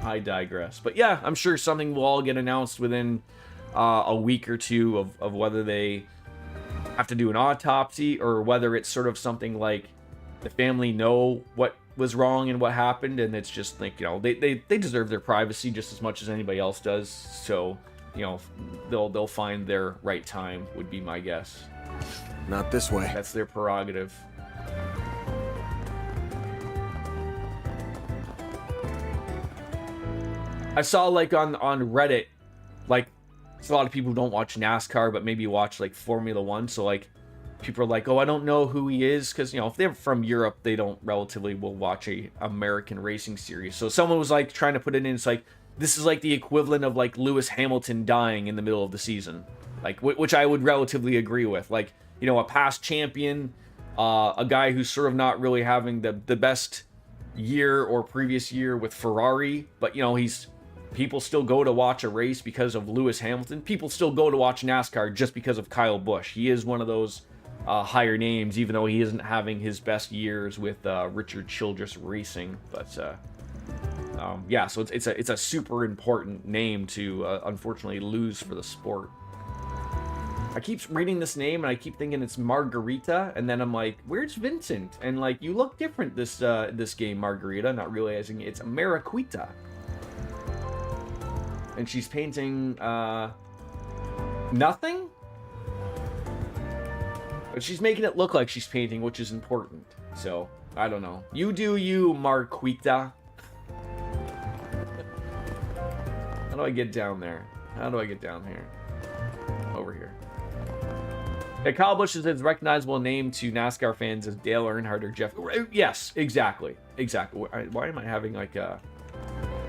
I digress. But yeah, I'm sure something will all get announced within a week or two of whether they have to do an autopsy, or whether it's sort of something like the family know what was wrong and what happened, and it's just like, you know, they deserve their privacy just as much as anybody else does. So, you know, they'll find their right time, would be my guess. Not this way. That's their prerogative. I saw like on Reddit, like, it's a lot of people who don't watch NASCAR but maybe watch like Formula One. So like, people are like, oh, I don't know who he is, because, you know, if they're from Europe, they don't relatively will watch a American racing series. So someone was like trying to put it in, it's like, this is like the equivalent of like Lewis Hamilton dying in the middle of the season, like, which I would relatively agree with. Like, you know, a past champion, a guy who's sort of not really having the best year or previous year with Ferrari, but, you know, people still go to watch a race because of Lewis Hamilton. People still go to watch NASCAR just because of Kyle Busch. He is one of those higher names, even though he isn't having his best years with Richard Childress Racing. But yeah, so it's a super important name to unfortunately lose for the sport. I keep reading this name and I keep thinking it's Margarita, and then I'm like, where's Vincent? And like, you look different this game, Margarita, not realizing it's Mariquita. And she's painting nothing? But she's making it look like she's painting, which is important. So, I don't know. You do you, Marquita. How do I get down there? How do I get down here? Over here. Yeah, Kyle Busch is his recognizable name to NASCAR fans as Dale Earnhardt or Jeff. Yes, exactly. Exactly. Why am I having like a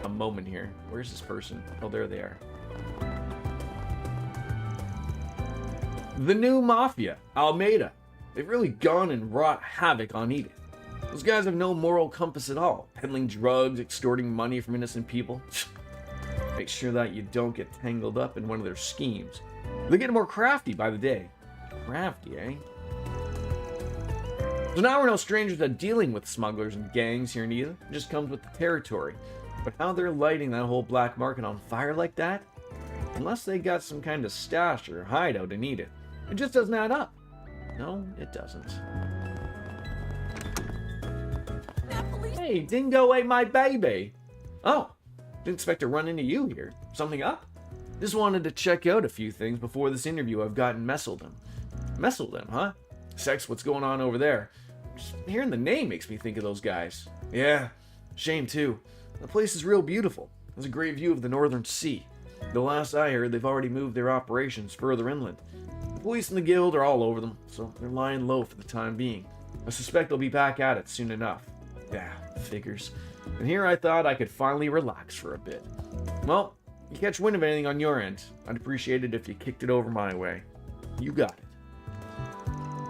moment here? Where's this person? Oh, there they are. The new Mafia, Almeida. They've really gone and wrought havoc on Edith. Those guys have no moral compass at all, peddling drugs, extorting money from innocent people. Make sure that you don't get tangled up in one of their schemes. They're getting more crafty by the day. Crafty, eh? So now we're no strangers to dealing with smugglers and gangs here in Edith. It just comes with the territory. But how they're lighting that whole black market on fire like that? Unless they got some kind of stash or hideout in Edith. It just doesn't add up. No, it doesn't. Hey, Dingo ate my baby. Oh, didn't expect to run into you here. Something up? Just wanted to check out a few things before this interview I've gotten Messeldom. Messeldom, huh? Sex, what's going on over there? Just hearing the name makes me think of those guys. Yeah, shame too. The place is real beautiful. There's a great view of the northern sea. The last I heard, they've already moved their operations further inland. The police and the guild are all over them, so they're lying low for the time being. I suspect they'll be back at it soon enough. Yeah, figures. And here I thought I could finally relax for a bit. Well, you catch wind of anything on your end, I'd appreciate it if you kicked it over my way. You got it.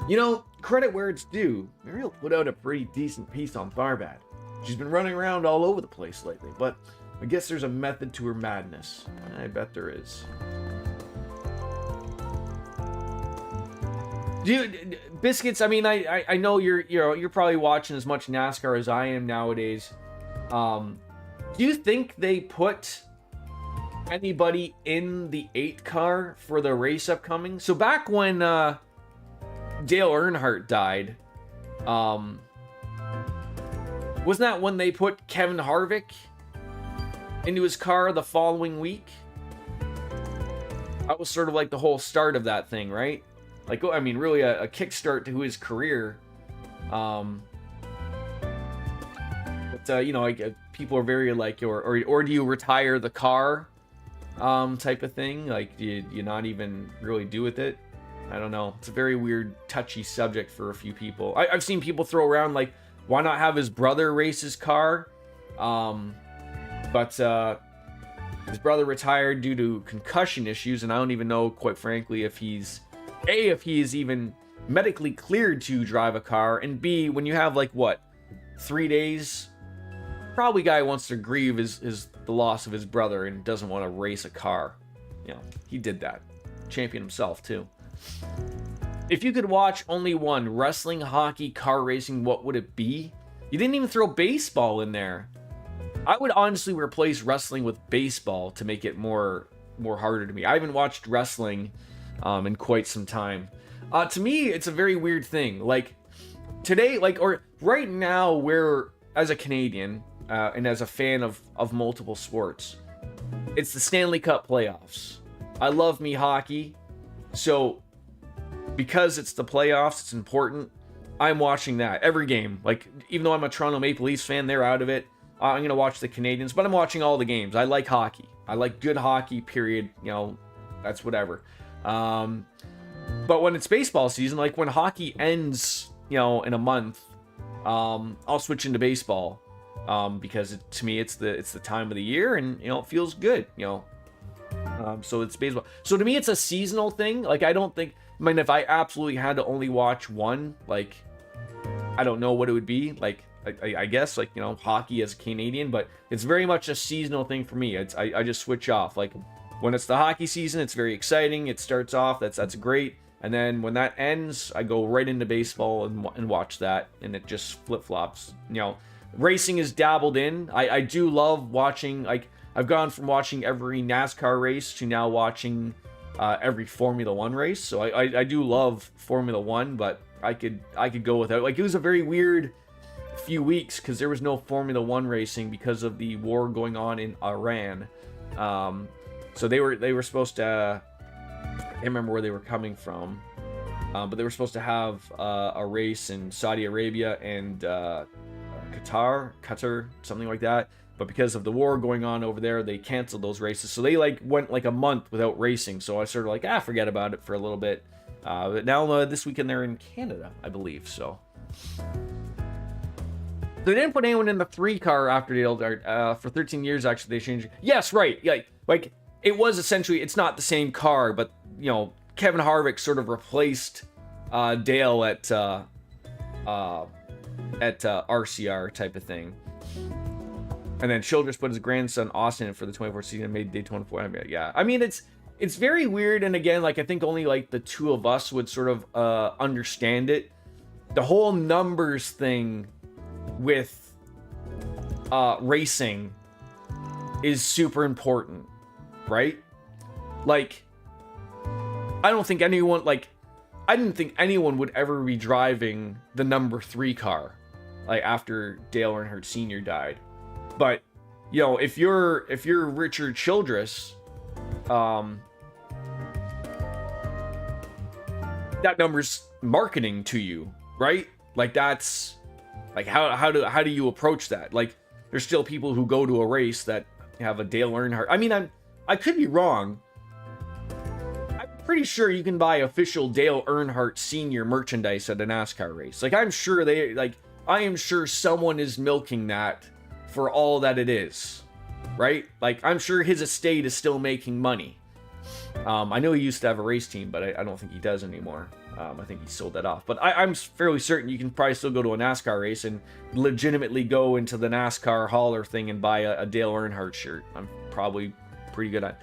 You know, credit where it's due, Muriel put out a pretty decent piece on Tharbad. She's been running around all over the place lately, but I guess there's a method to her madness. I bet there is. Dude, Biscuits, I mean, I know you're probably watching as much NASCAR as I am nowadays. Do you think they put anybody in the 8 car for the race upcoming? So back when Dale Earnhardt died, wasn't that when they put Kevin Harvick into his car the following week? That was sort of like the whole start of that thing, right? Like, I mean, really a kickstart to his career. But you know, like people are very like, or do you retire the car, type of thing? Like, do you not even really do with it? I don't know. It's a very weird, touchy subject for a few people. I've seen people throw around like, why not have his brother race his car? But his brother retired due to concussion issues, and I don't even know, quite frankly, if he's even medically cleared to drive a car, and B, when you have like what, 3 days, probably guy wants to grieve is the loss of his brother and doesn't want to race a car. You know, he did that. Champion himself too. If you could watch only one, wrestling, hockey, car racing, what would it be? You didn't even throw baseball in there. I would honestly replace wrestling with baseball to make it more harder to me. I haven't watched wrestling in quite some time. To me, it's a very weird thing. Like today, or right now, where as a Canadian and as a fan of multiple sports, it's the Stanley Cup playoffs. I love me hockey, so because it's the playoffs, it's important. I'm watching that every game. Like, even though I'm a Toronto Maple Leafs fan, they're out of it. I'm gonna watch the Canadians, but I'm watching all the games. I like hockey. I like good hockey. Period. You know, that's whatever. But when it's baseball season, like when hockey ends, you know, in a month, I'll switch into baseball, because to me it's the time of the year, and you know, it feels good, you know. So it's baseball. So to me, it's a seasonal thing. Like, I don't think, I mean, if I absolutely had to only watch one, like, I don't know what it would be. Like, I guess, like, you know, hockey as a Canadian, but it's very much a seasonal thing for me. I just switch off. Like, when it's the hockey season, it's very exciting. It starts off, that's great. And then when that ends, I go right into baseball and watch that, and it just flip-flops. You know, racing is dabbled in. I do love watching, like, I've gone from watching every NASCAR race to now watching every Formula 1 race. So I do love Formula 1, but I could go without. Like, it was a very weird few weeks because there was no Formula 1 racing because of the war going on in Iran. So they were supposed to, I can't remember where they were coming from, but they were supposed to have a race in Saudi Arabia and Qatar, something like that. But because of the war going on over there, they canceled those races. So they went a month without racing. So I sort of forget about it for a little bit. But now this weekend they're in Canada, I believe. So they didn't put anyone in the 3 car after Dale for 13 years. Actually, they changed. Yes, right. Yeah, like it was essentially, it's not the same car, but you know, Kevin Harvick sort of replaced Dale at RCR type of thing. And then Childress put his grandson Austin in for the 24th season and made Daytona 4. Yeah, I mean, it's very weird. And again, like, I think only like the two of us would sort of understand it. The whole numbers thing with racing is super important, right? Like, I didn't think anyone would ever be driving the number 3 car, like, after Dale Earnhardt Sr. died. But, you know, if you're Richard Childress, that number's marketing to you, right? Like, that's like, how do you approach that? Like, there's still people who go to a race that have a Dale Earnhardt. I mean, I could be wrong. I'm pretty sure you can buy official Dale Earnhardt Sr. merchandise at a NASCAR race. Like, I am sure someone is milking that for all that it is, right? Like, I'm sure his estate is still making money. I know he used to have a race team, but I don't think he does anymore. I think he sold that off. But I'm fairly certain you can probably still go to a NASCAR race and legitimately go into the NASCAR hauler thing and buy a Dale Earnhardt shirt. I'm probably pretty good at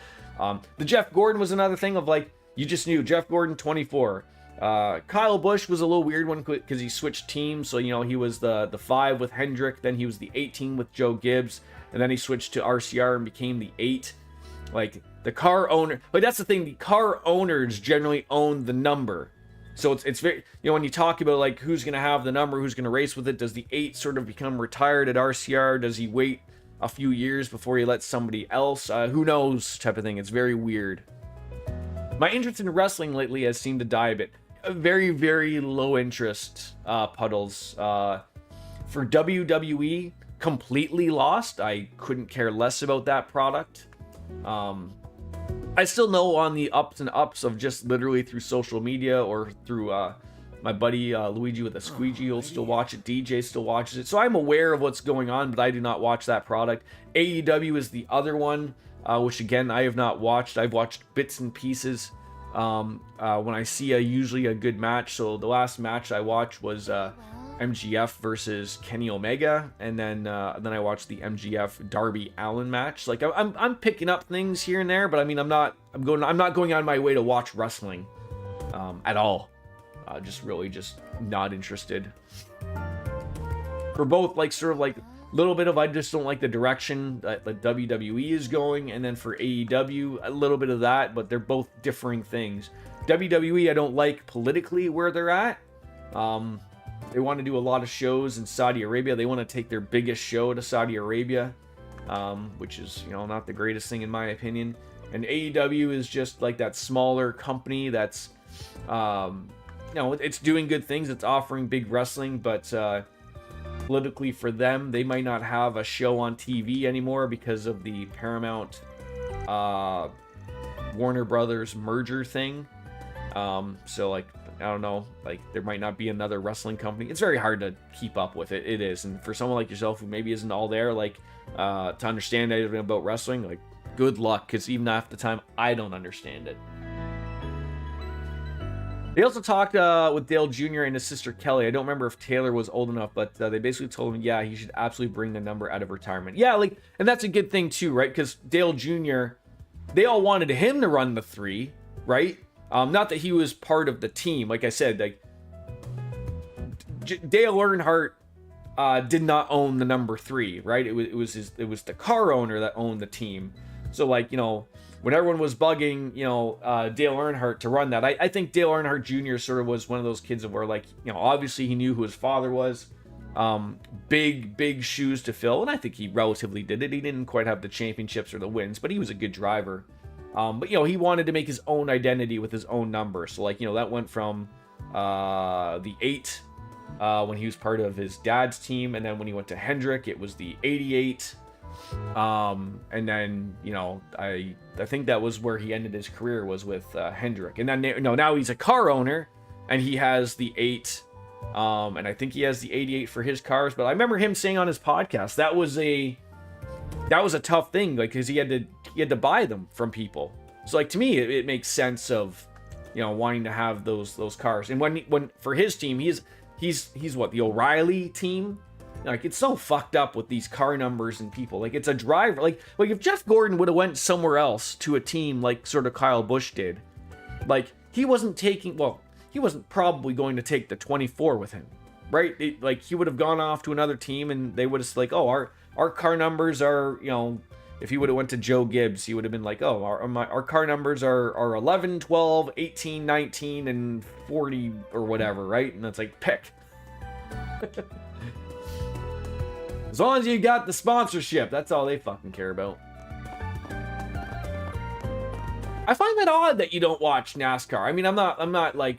the Jeff Gordon was another thing of, like, you just knew Jeff Gordon 24. Kyle Busch was a little weird one because he switched teams. So, you know, he was the 5 with Hendrick, then he was the 18 with Joe Gibbs, and then he switched to RCR and became the 8. Like, the car owner, like, that's the thing, the car owners generally own the number. So it's very, you know, when you talk about, like, who's going to have the number, who's going to race with it, does the 8 sort of become retired at RCR? Does he wait a few years before he lets somebody else? Who knows, type of thing. It's very weird. My interest in wrestling lately has seemed to die a bit. Very, very low interest, Puddles. For WWE, completely lost. I couldn't care less about that product. I still know on the ups and ups of just literally through social media or through my buddy Luigi with a squeegee. He'll still watch it. DJ still watches it. So I'm aware of what's going on, but I do not watch that product. AEW is the other one, which again, I have not watched. I've watched bits and pieces when I see usually a good match. So the last match I watched was MGF versus Kenny Omega, and then I watched the MGF Darby Allin match. Like, I'm picking up things here and there, but I mean, I'm not going on my way to watch wrestling at all. Just not interested. For both, like, sort of like a little bit of, I just don't like the direction that the WWE is going, and then for AEW, a little bit of that, but they're both differing things. WWE, I don't like politically where they're at. They want to do a lot of shows in Saudi Arabia. They want to take their biggest show to Saudi Arabia, which is, you know, not the greatest thing in my opinion. And AEW is just like that smaller company that's, you know, it's doing good things. It's offering big wrestling, but politically for them, they might not have a show on TV anymore because of the Paramount Warner Brothers merger thing. So, like, I don't know, like, there might not be another wrestling company. It's very hard to keep up with it. It is. And for someone like yourself who maybe isn't all there, like, to understand anything about wrestling, like, good luck, because even half the time, I don't understand it. They also talked with Dale Jr. and his sister Kelly. I don't remember if Taylor was old enough, but they basically told him, yeah, he should absolutely bring the number out of retirement. Yeah, like, and that's a good thing too, right? Because Dale Jr., they all wanted him to run the 3, right? Not that he was part of the team. Like I said, like, Dale Earnhardt did not own the number 3, right? It was the car owner that owned the team. So, like, you know, when everyone was bugging, you know, Dale Earnhardt to run that, I think Dale Earnhardt Jr. sort of was one of those kids where, like, you know, obviously he knew who his father was. Big shoes to fill, and I think he relatively did it. He didn't quite have the championships or the wins, but he was a good driver. But, you know, he wanted to make his own identity with his own number. So, like, you know, that went from the 8 when he was part of his dad's team. And then when he went to Hendrick, it was the 88. And then, you know, I think that was where he ended his career, was with Hendrick. And then, you know, now he's a car owner and he has the 8. And I think he has the 88 for his cars. But I remember him saying on his podcast, that was a tough thing, like, because he had to buy them from people. So, like, to me, it makes sense of, you know, wanting to have those cars. And when for his team, he's what, the O'Reilly team? Like, it's so fucked up with these car numbers and people. Like, it's a driver. Like if Jeff Gordon would have went somewhere else to a team like sort of Kyle Busch did, like, he wasn't probably going to take the 24 with him, right? Like, he would have gone off to another team and they would have like, oh, our car numbers are, you know, if he would have went to Joe Gibbs, he would have been like, oh, our car numbers are 11, 12, 18, 19, and 40 or whatever, right? And it's like, pick. As long as you got the sponsorship, that's all they fucking care about. I find that odd that you don't watch NASCAR. I mean, I'm not like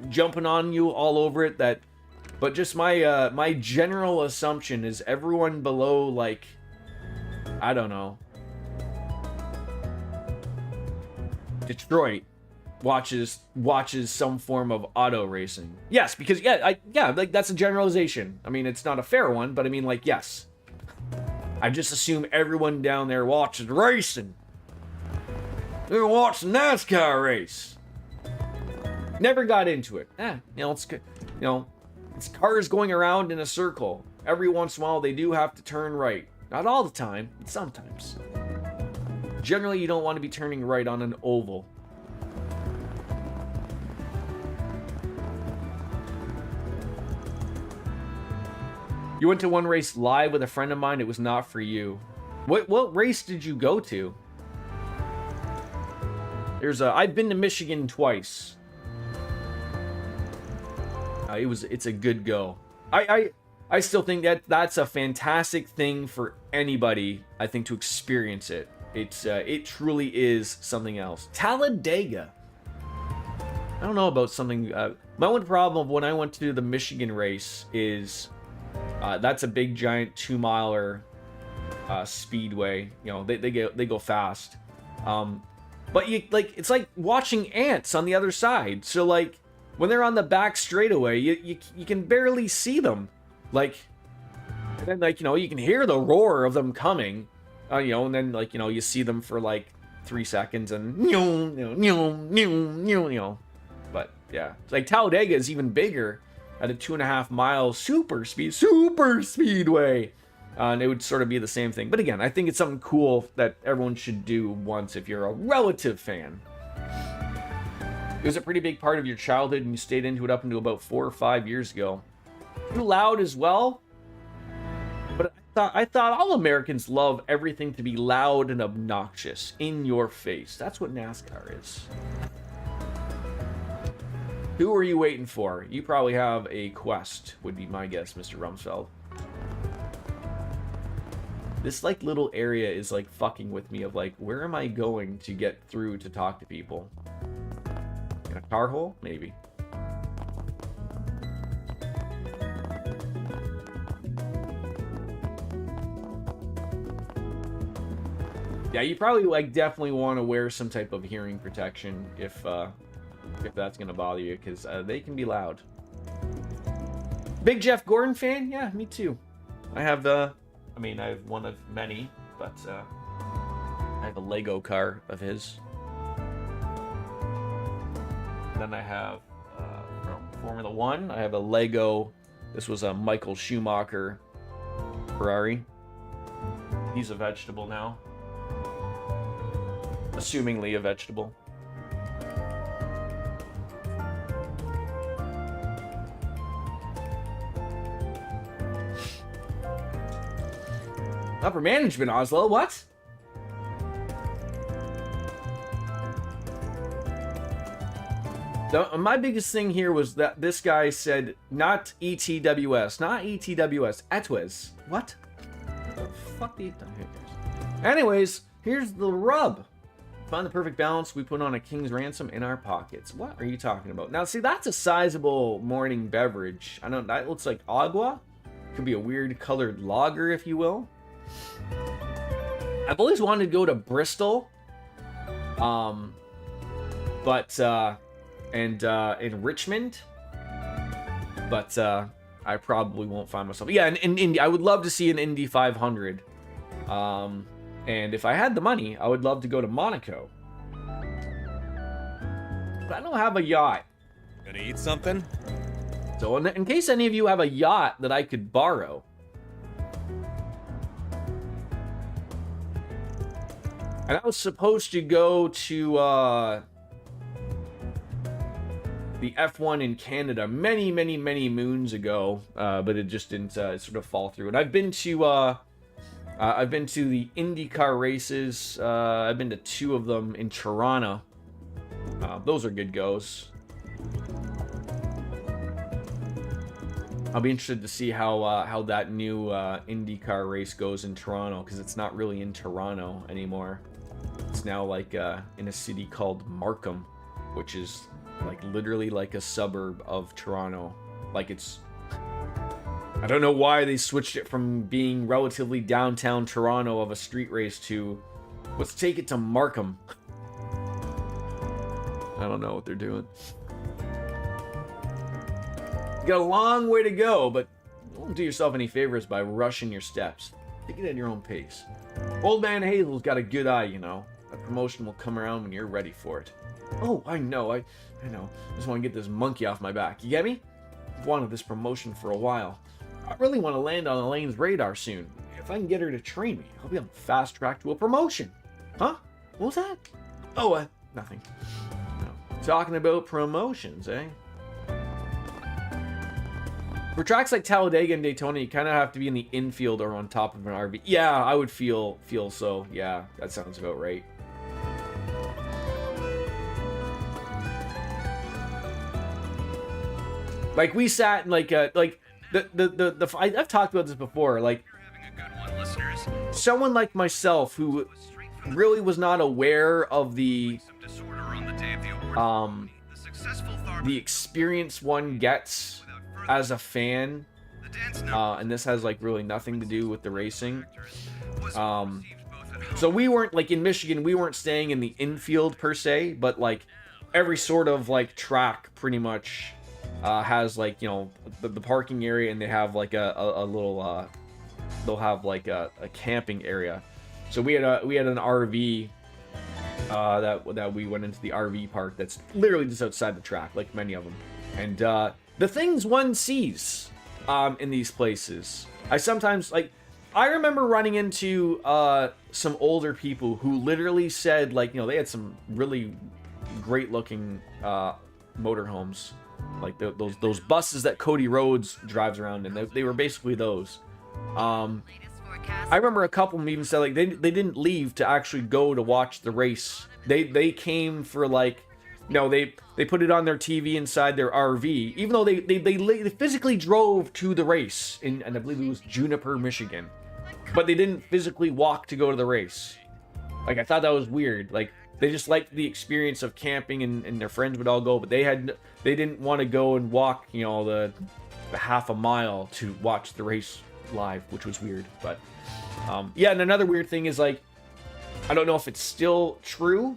jumping on you all over it, but just my general assumption is everyone below, like, I don't know, Detroit watches some form of auto racing. Yes, because like, that's a generalization. I mean, it's not a fair one, but I mean, like, yes. I just assume everyone down there watches racing. They're watching NASCAR race. Never got into it. You know, it's good. You know, it's cars going around in a circle. Every once in a while, they do have to turn right. Not all the time, but sometimes. Generally, you don't want to be turning right on an oval. You went to one race live with a friend of mine. It was not for you. What race did you go to? I've been to Michigan twice. It's a good go. I still think that's a fantastic thing for anybody, I think, to experience it. It truly is something else. Talladega. I don't know about something. My one problem when I went to the Michigan race is that's a big giant 2-miler speedway. You know, they go fast. But it's like watching ants on the other side. So like when they're on the back straightaway, you can barely see them. Like, and then, like, you know, you can hear the roar of them coming. You know, and then, like, you know, you see them for like 3 seconds and but yeah, like Talladega is even bigger at a 2.5-mile super speedway. And it would sort of be the same thing. But again, I think it's something cool that everyone should do once if you're a relative fan. It was a pretty big part of your childhood and you stayed into it up until about 4 or 5 years ago. Too loud as well? But I thought all Americans love everything to be loud and obnoxious, in your face. That's what NASCAR is. Who are you waiting for? You probably have a quest, would be my guess, Mr. Rumsfeld. This, like, little area is, like, fucking with me of, like, where am I going to get through to talk to people? In a car hole? Maybe. Yeah, you probably, like, definitely want to wear some type of hearing protection if that's gonna bother you, because they can be loud. Big Jeff Gordon fan? Yeah, me too. I have I have one of many, but I have a Lego car of his. Then I have from Formula One, I have a Lego. This was a Michael Schumacher Ferrari. He's a vegetable now. Assumingly a vegetable. Upper management, Oslo, what? My biggest thing here was that this guy said, not ETWS, not ETWS, ETWS. What? The fuck the... Anyways, here's the rub. Find the perfect balance, we put on a king's ransom in our pockets. What are you talking about? Now, see, that's a sizable morning beverage. I don't... That looks like agua. Could be a weird colored lager, if you will. I've always wanted to go to Bristol, in Richmond, but I probably won't find myself. Yeah, in Indy, I would love to see an Indy 500, and if I had the money, I would love to go to Monaco. but I don't have a yacht. Gonna eat something? So in case any of you have a yacht that I could borrow. And I was supposed to go to the F1 in Canada many moons ago, but it just didn't sort of fall through. And I've been to the IndyCar races. I've been to 2 of them in Toronto. Those are good goes. I'll be interested to see how that new IndyCar race goes in Toronto, because it's not really in Toronto anymore. It's now like in a city called Markham, which is like literally like a suburb of Toronto. Like it's, I don't know why they switched it from being relatively downtown Toronto of a street race to let's take it to Markham. I don't know what they're doing. You got a long way to go, but don't do yourself any favors by rushing your steps. Take it at your own pace. Old Man Hazel's got a good eye, you know. A promotion will come around when you're ready for it. Oh, I know. I know. I just want to get this monkey off my back. You get me? I've wanted this promotion for a while. I really want to land on Elaine's radar soon. If I can get her to train me, I'll be on the fast track to a promotion. Huh? What was that? Oh, nothing. No. Talking about promotions, eh? For tracks like Talladega and Daytona, you kind of have to be in the infield or on top of an RV. Yeah, I would feel so. Yeah, that sounds about right. Like we sat in like I've talked about this before. Like someone like myself who really was not aware of the experience one gets as a fan, and this has like really nothing to do with the racing. So we weren't like in Michigan, we weren't staying in the infield per se, but like every sort of like track pretty much has like, you know, the parking area, and they have like a little they'll have like a camping area. So we had an RV that we went into the RV park that's literally just outside the track, like many of them. And the things one sees in these places, I sometimes like. I remember running into some older people who literally said, like, you know, they had some really great looking motorhomes, like those buses that Cody Rhodes drives around in. They were basically those. I remember a couple of them even said like they didn't leave to actually go to watch the race. They came for like, you know, they put it on their TV inside their RV, even though they physically drove to the race and I believe it was Juniper, Michigan, but they didn't physically walk to go to the race. Like, I thought that was weird. Like, they just liked the experience of camping, and their friends would all go, but they didn't want to go and walk, you know, the half a mile to watch the race live, which was weird. But yeah, and another weird thing is, like, I don't know if it's still true,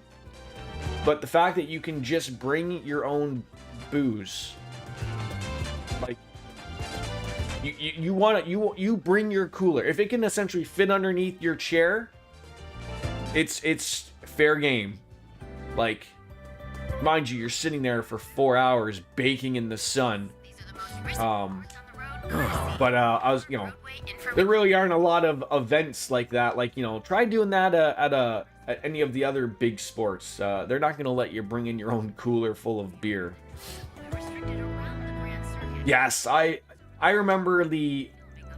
but the fact that you can just bring your own booze, like, you bring your cooler. If it can essentially fit underneath your chair, it's fair game. Like, mind you, you're sitting there for 4 hours baking in the sun. But I was, you know, there really aren't a lot of events like that. Like, you know, try doing that at any of the other big sports. They're not going to let you bring in your own cooler full of beer. Yes, I remember we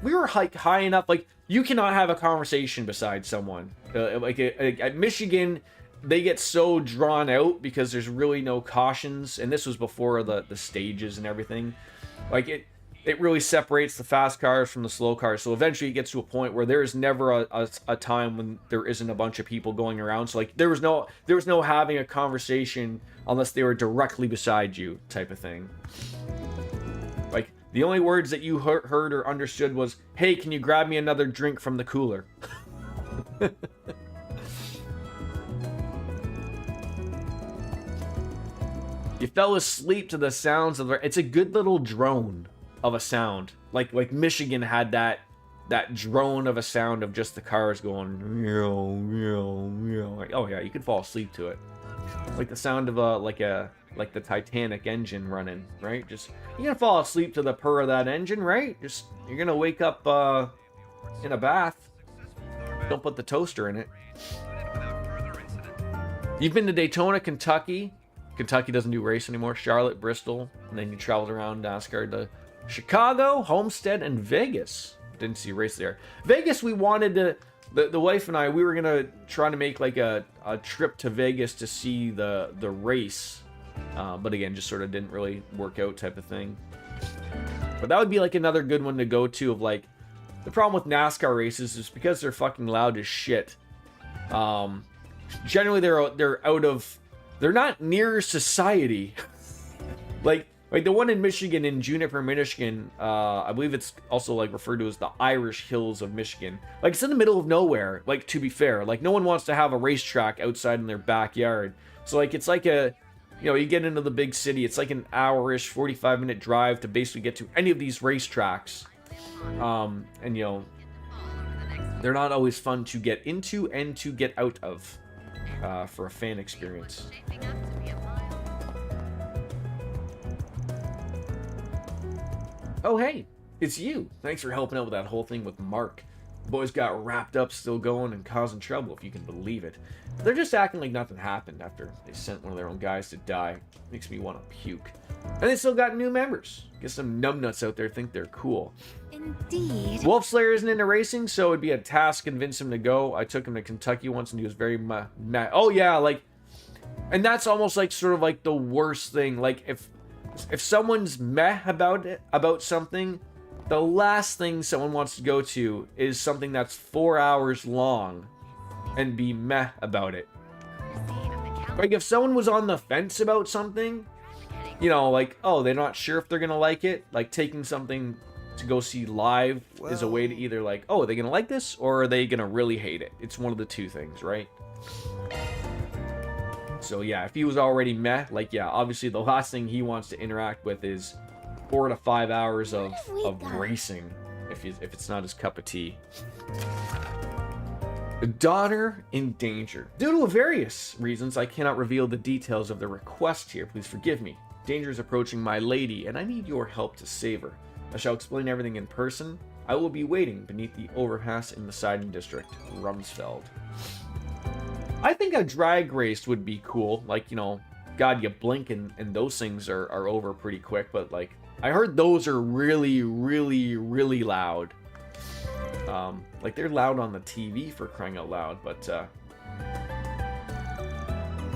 were high enough, like, you cannot have a conversation beside someone. At Michigan, they get so drawn out because there's really no cautions, and this was before the stages and everything. Like, it really separates the fast cars from the slow cars, so eventually it gets to a point where there is never a time when there isn't a bunch of people going around. So, like, there was no having a conversation unless they were directly beside you, type of thing. Like, the only words that you heard or understood was, "Hey, can you grab me another drink from the cooler?" You fell asleep to the sounds of it's a good little drone of a sound. Like Michigan had that drone of a sound of just the cars going meow, meow, meow. Like, oh yeah, you could fall asleep to it. Like the sound of a like the Titanic engine running, right? Just you're gonna fall asleep to the purr of that engine, right? Just you're gonna wake up in a bath. Don't put the toaster in it. You've been to Daytona, Kentucky. Kentucky doesn't do race anymore. Charlotte, Bristol, and then you traveled around NASCAR to Chicago, Homestead, and Vegas. Didn't see a race there. Vegas, we wanted to. The wife and I, we were gonna try to make like a trip to Vegas to see the race, but again, just sort of didn't really work out type of thing. But that would be like another good one to go to. Of like, the problem with NASCAR races is because they're fucking loud as shit. Generally, they're not near society. like the one in Michigan, in Juniper, Michigan, I believe it's also like referred to as the Irish Hills of Michigan. Like, it's in the middle of nowhere. Like, to be fair, like no one wants to have a racetrack outside in their backyard. So like it's like a, you know, you get into the big city, it's like an hour-ish, 45-minute drive to basically get to any of these racetracks. And you know, they're not always fun to get into and to get out of for a fan experience. Oh, hey, it's you. Thanks for helping out with that whole thing with Mark. The boys got wrapped up, still going and causing trouble, if you can believe it. They're just acting like nothing happened after they sent one of their own guys to die. Makes me want to puke. And they still got new members. Guess some numbnuts out there think they're cool. Indeed. Wolf Slayer isn't into racing, so it'd be a task to convince him to go. I took him to Kentucky once and he was very mad. Oh yeah, like, and that's almost like sort of like the worst thing. Like if someone's meh about something, the last thing someone wants to go to is something that's 4 hours long and be meh about it. Like, if someone was on the fence about something, you know, like, oh, they're not sure if they're gonna like it, like taking something to go see live is a way to either like, oh, are they gonna like this or are they gonna really hate it? It's one of the two things, right? So yeah, if he was already meh, like, yeah, obviously the last thing he wants to interact with is 4 to 5 hours of racing, if it's not his cup of tea. A daughter in danger. Due to various reasons, I cannot reveal the details of the request here. Please forgive me. Danger is approaching my lady, and I need your help to save her. I shall explain everything in person. I will be waiting beneath the overpass in the Siding District, Rumsfeld. I think a drag race would be cool. Like, you know, God, you blink and those things are over pretty quick. But, like, I heard those are really, really, really loud. Like, they're loud on the TV, for crying out loud. But,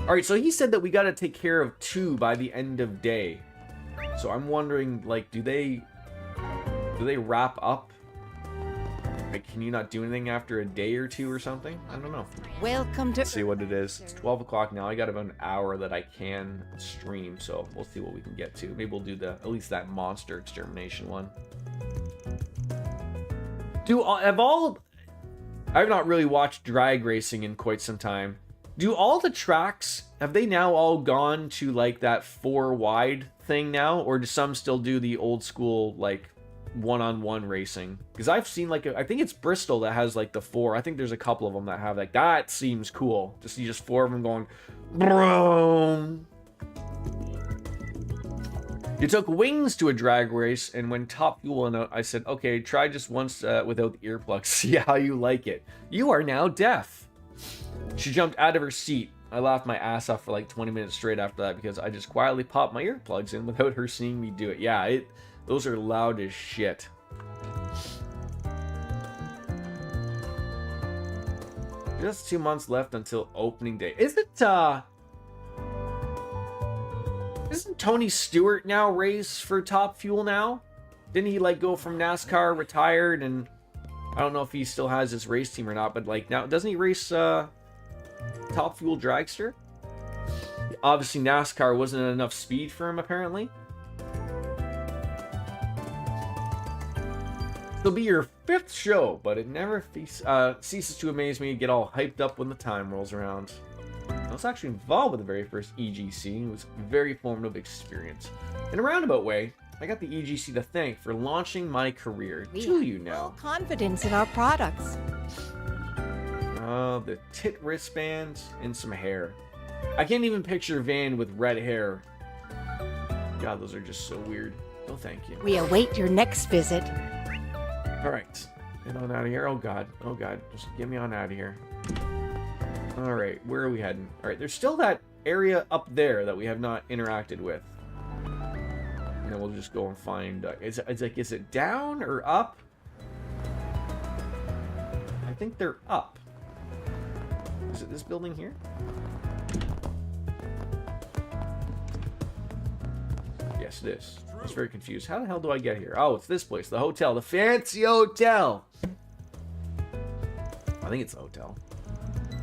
alright, so he said that we got to take care of 2 by the end of day. So I'm wondering, like, do they wrap up? Like, can you not do anything after a day or 2 or something? I don't know. Welcome to. Let's see what it is. It's 12 o'clock now. I got about an hour that I can stream, so we'll see what we can get to. Maybe we'll do at least that monster extermination one. I've not really watched drag racing in quite some time. Do all the tracks, have they now all gone to like that 4 wide thing now? Or do some still do the old school, like, one-on-one racing? Because I've seen, like, I think it's Bristol that has like the 4. I think there's a couple of them that have, like, that seems cool to see just 4 of them going broom. You took Wings to a drag race, and when Top Fuel went out, I said, okay, try just once without the earplugs, see how you like it. You are now deaf. She jumped out of her seat. I laughed my ass off for like 20 minutes straight after that because I just quietly popped my earplugs in without her seeing me do it. Yeah, those are loud as shit. Just 2 months left until opening day. Isn't Tony Stewart now race for Top Fuel now? Didn't he like go from NASCAR, retired, and I don't know if he still has his race team or not, but like now, doesn't he race Top Fuel Dragster? Obviously NASCAR wasn't enough speed for him apparently. It'll be your 5th show, but it never ceases to amaze me to get all hyped up when the time rolls around. I was actually involved with the very first EGC. It was a very formative experience. In a roundabout way, I got the EGC to thank for launching my career to you now. Full confidence in our products. The tit wristbands and some hair. I can't even picture Van with red hair. God, those are just so weird. No, thank you. We await your next visit. All right. Get on out of here. Oh, God. Oh, God. Just get me on out of here. All right. Where are we heading? All right. There's still that area up there that we have not interacted with. And then we'll just go and find... is it down or up? I think they're up. Is it this building here? Yes, it is. I was very confused. How the hell do I get here? Oh, it's this place. The hotel. The fancy hotel. I think it's the hotel.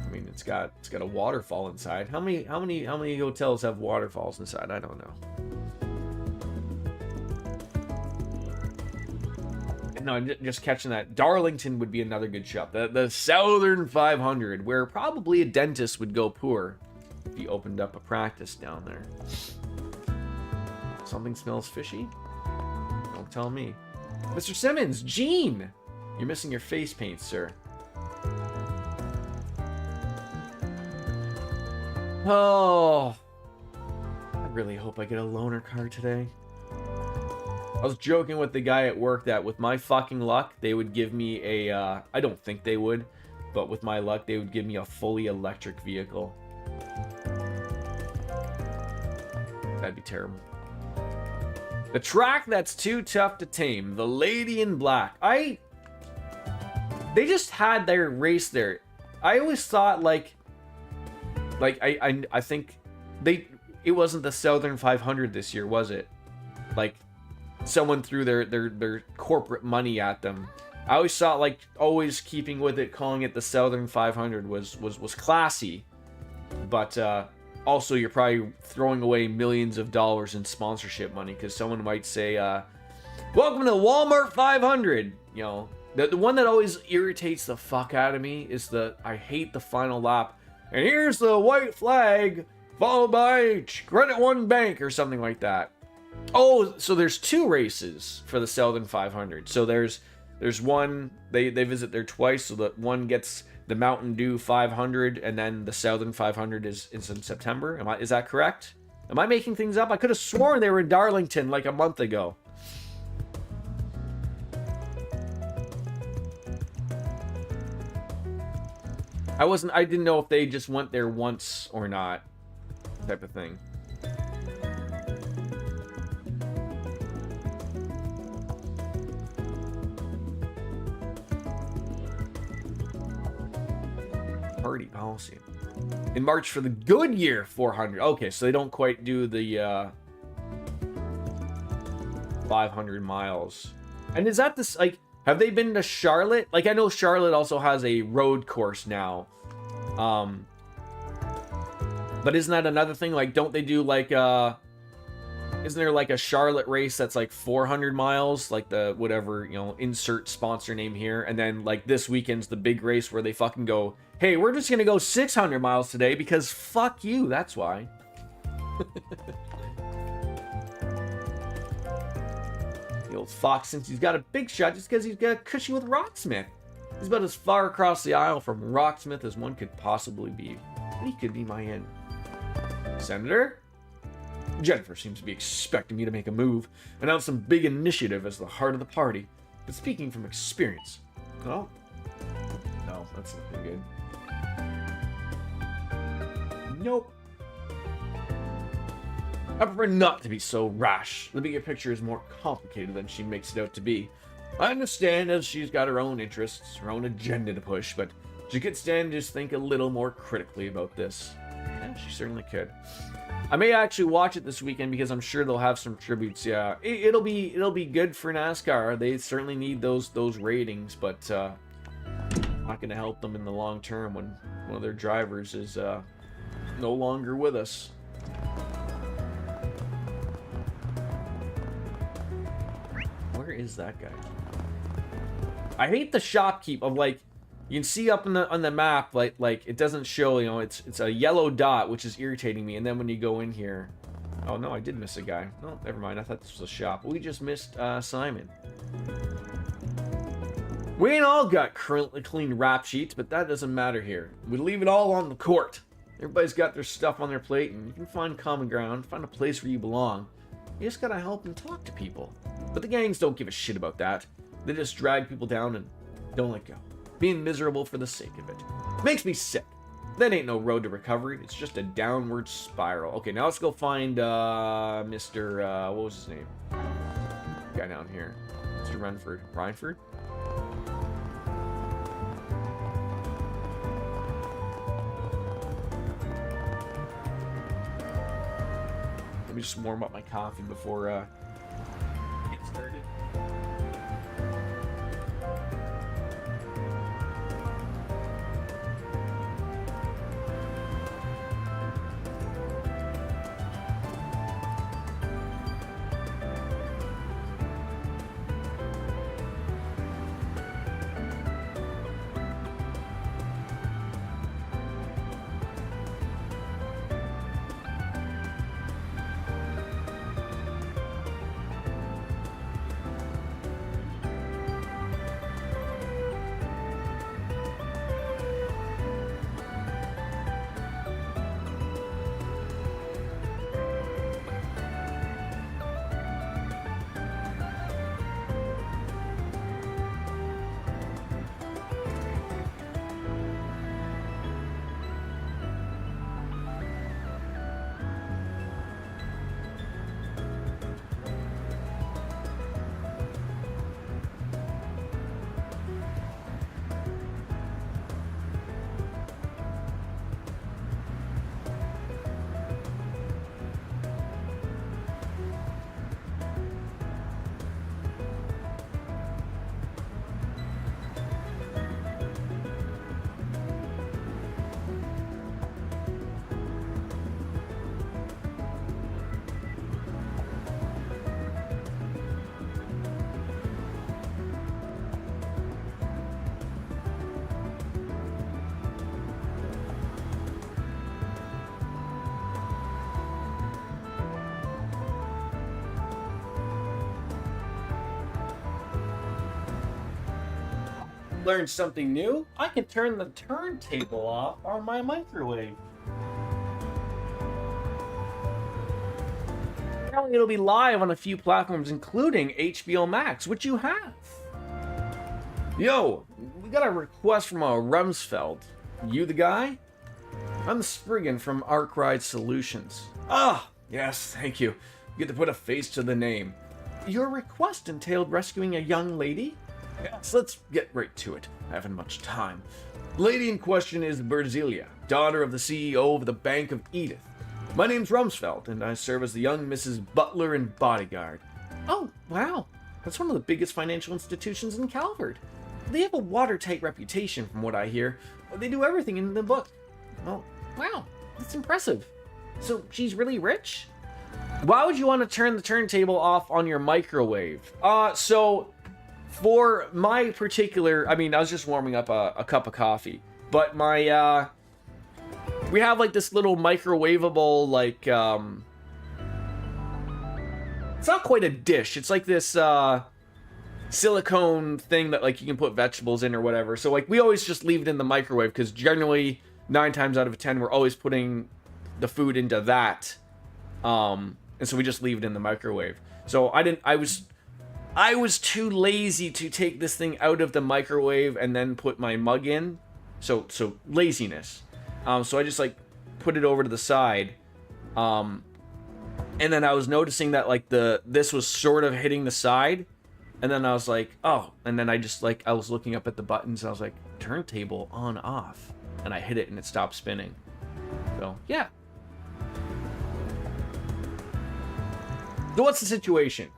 I mean, it's got a waterfall inside. How many hotels have waterfalls inside? I don't know. No, I'm just catching that. Darlington would be another good shop. The Southern 500, where probably a dentist would go poor if he opened up a practice down there. Something smells fishy? Don't tell me. Mr. Simmons, Gene! You're missing your face paint, sir. Oh, I really hope I get a loaner car today. I was joking with the guy at work that with my fucking luck, they would give me a, I don't think they would, but with my luck, they would give me a fully electric vehicle. That'd be terrible. The track that's too tough to tame. The Lady in Black. They just had their race there. I always thought I think it wasn't the Southern 500 this year, was it? Like someone threw their corporate money at them. I always thought always keeping with it, calling it the Southern 500 was classy, but also you're probably throwing away millions of dollars in sponsorship money because someone might say, "Welcome to Walmart 500." You know, the one that always irritates the fuck out of me is I hate the final lap. And here's the white flag, followed by Credit One Bank or something like that. Oh, so there's two races for the Southern 500. So there's one, they visit there twice, so that one gets the Mountain Dew 500, and then the Southern 500 is in September. Is that correct? Am I making things up? I could have sworn they were in Darlington like a month ago. I didn't know if they just went there once or not, type of thing. Party policy. In March for the Goodyear 400. Okay, so they don't quite do the 500 miles. And is that this, have they been to Charlotte? I know Charlotte also has a road course now. But isn't that another thing? Don't they do isn't there a Charlotte race that's 400 miles? The whatever, insert sponsor name here. And then this weekend's the big race where they fucking go, hey, we're just gonna go 600 miles today because fuck you, that's why. The old fox thinks he's got a big shot just because he's got cushy with Rocksmith. He's about as far across the aisle from Rocksmith as one could possibly be. He could be my end. Senator? Jennifer seems to be expecting me to make a move, announce some big initiative as the heart of the party. But speaking from experience... Oh? No, that's not good. Nope. I prefer not to be so rash. The bigger picture is more complicated than she makes it out to be. I understand as she's got her own interests, her own agenda to push, but she could stand to just think a little more critically about this. Yeah, she certainly could. I may actually watch it this weekend because I'm sure they'll have some tributes. Yeah, it'll be good for NASCAR. They certainly need those ratings, but not going to help them in the long term when one of their drivers is no longer with us. Where is that guy? I hate the shopkeep of you can see up on the map like it doesn't show, it's a yellow dot, which is irritating me, and then when you go in here, oh no, I did miss a guy. No, never mind, I thought this was a shop. We just missed Simon. We ain't all got currently clean rap sheets, but that doesn't matter here. We leave it all on the court. Everybody's got their stuff on their plate, and you can find common ground, find a place where you belong. You just gotta help and talk to people. But the gangs don't give a shit about that. They just drag people down and don't let go. Being miserable for the sake of it. Makes me sick. That ain't no road to recovery. It's just a downward spiral. Okay, now let's go find Mr. What was his name? Guy down here. Mr. Rhineford? Let me just warm up my coffee before get started. Learned something new. I can turn the turntable off on my microwave. Apparently it'll be live on a few platforms, including HBO Max, which you have. Yo, we got a request from Rumsfeld. You the guy? I'm Spriggan from Arkride Solutions. Ah, yes, thank you. You get to put a face to the name. Your request entailed rescuing a young lady? Yes, let's get right to it. I haven't much time. The lady in question is Berzilia, daughter of the CEO of the Bank of Edith. My name's Rumsfeld, and I serve as the young Mrs. Butler and bodyguard. Oh, wow. That's one of the biggest financial institutions in Calvert. They have a watertight reputation, from what I hear. They do everything in the book. Oh, wow. That's impressive. So, she's really rich? Why would you want to turn the turntable off on your microwave? For my particular, I was just warming up a cup of coffee, but my, we have like this little microwavable, like, it's not quite a dish. It's like this, silicone thing that like you can put vegetables in or whatever. So like we always just leave it in the microwave because generally 9 times out of 10, we're always putting the food into that. And so we just leave it in the microwave. So I was too lazy to take this thing out of the microwave and then put my mug in. So laziness. So I just like put it over to the side. And then I was noticing that like this was sort of hitting the side. And then I was like, oh. And then I was looking up at the buttons and I was like, turntable on off. And I hit it and it stopped spinning. So yeah. So what's the situation?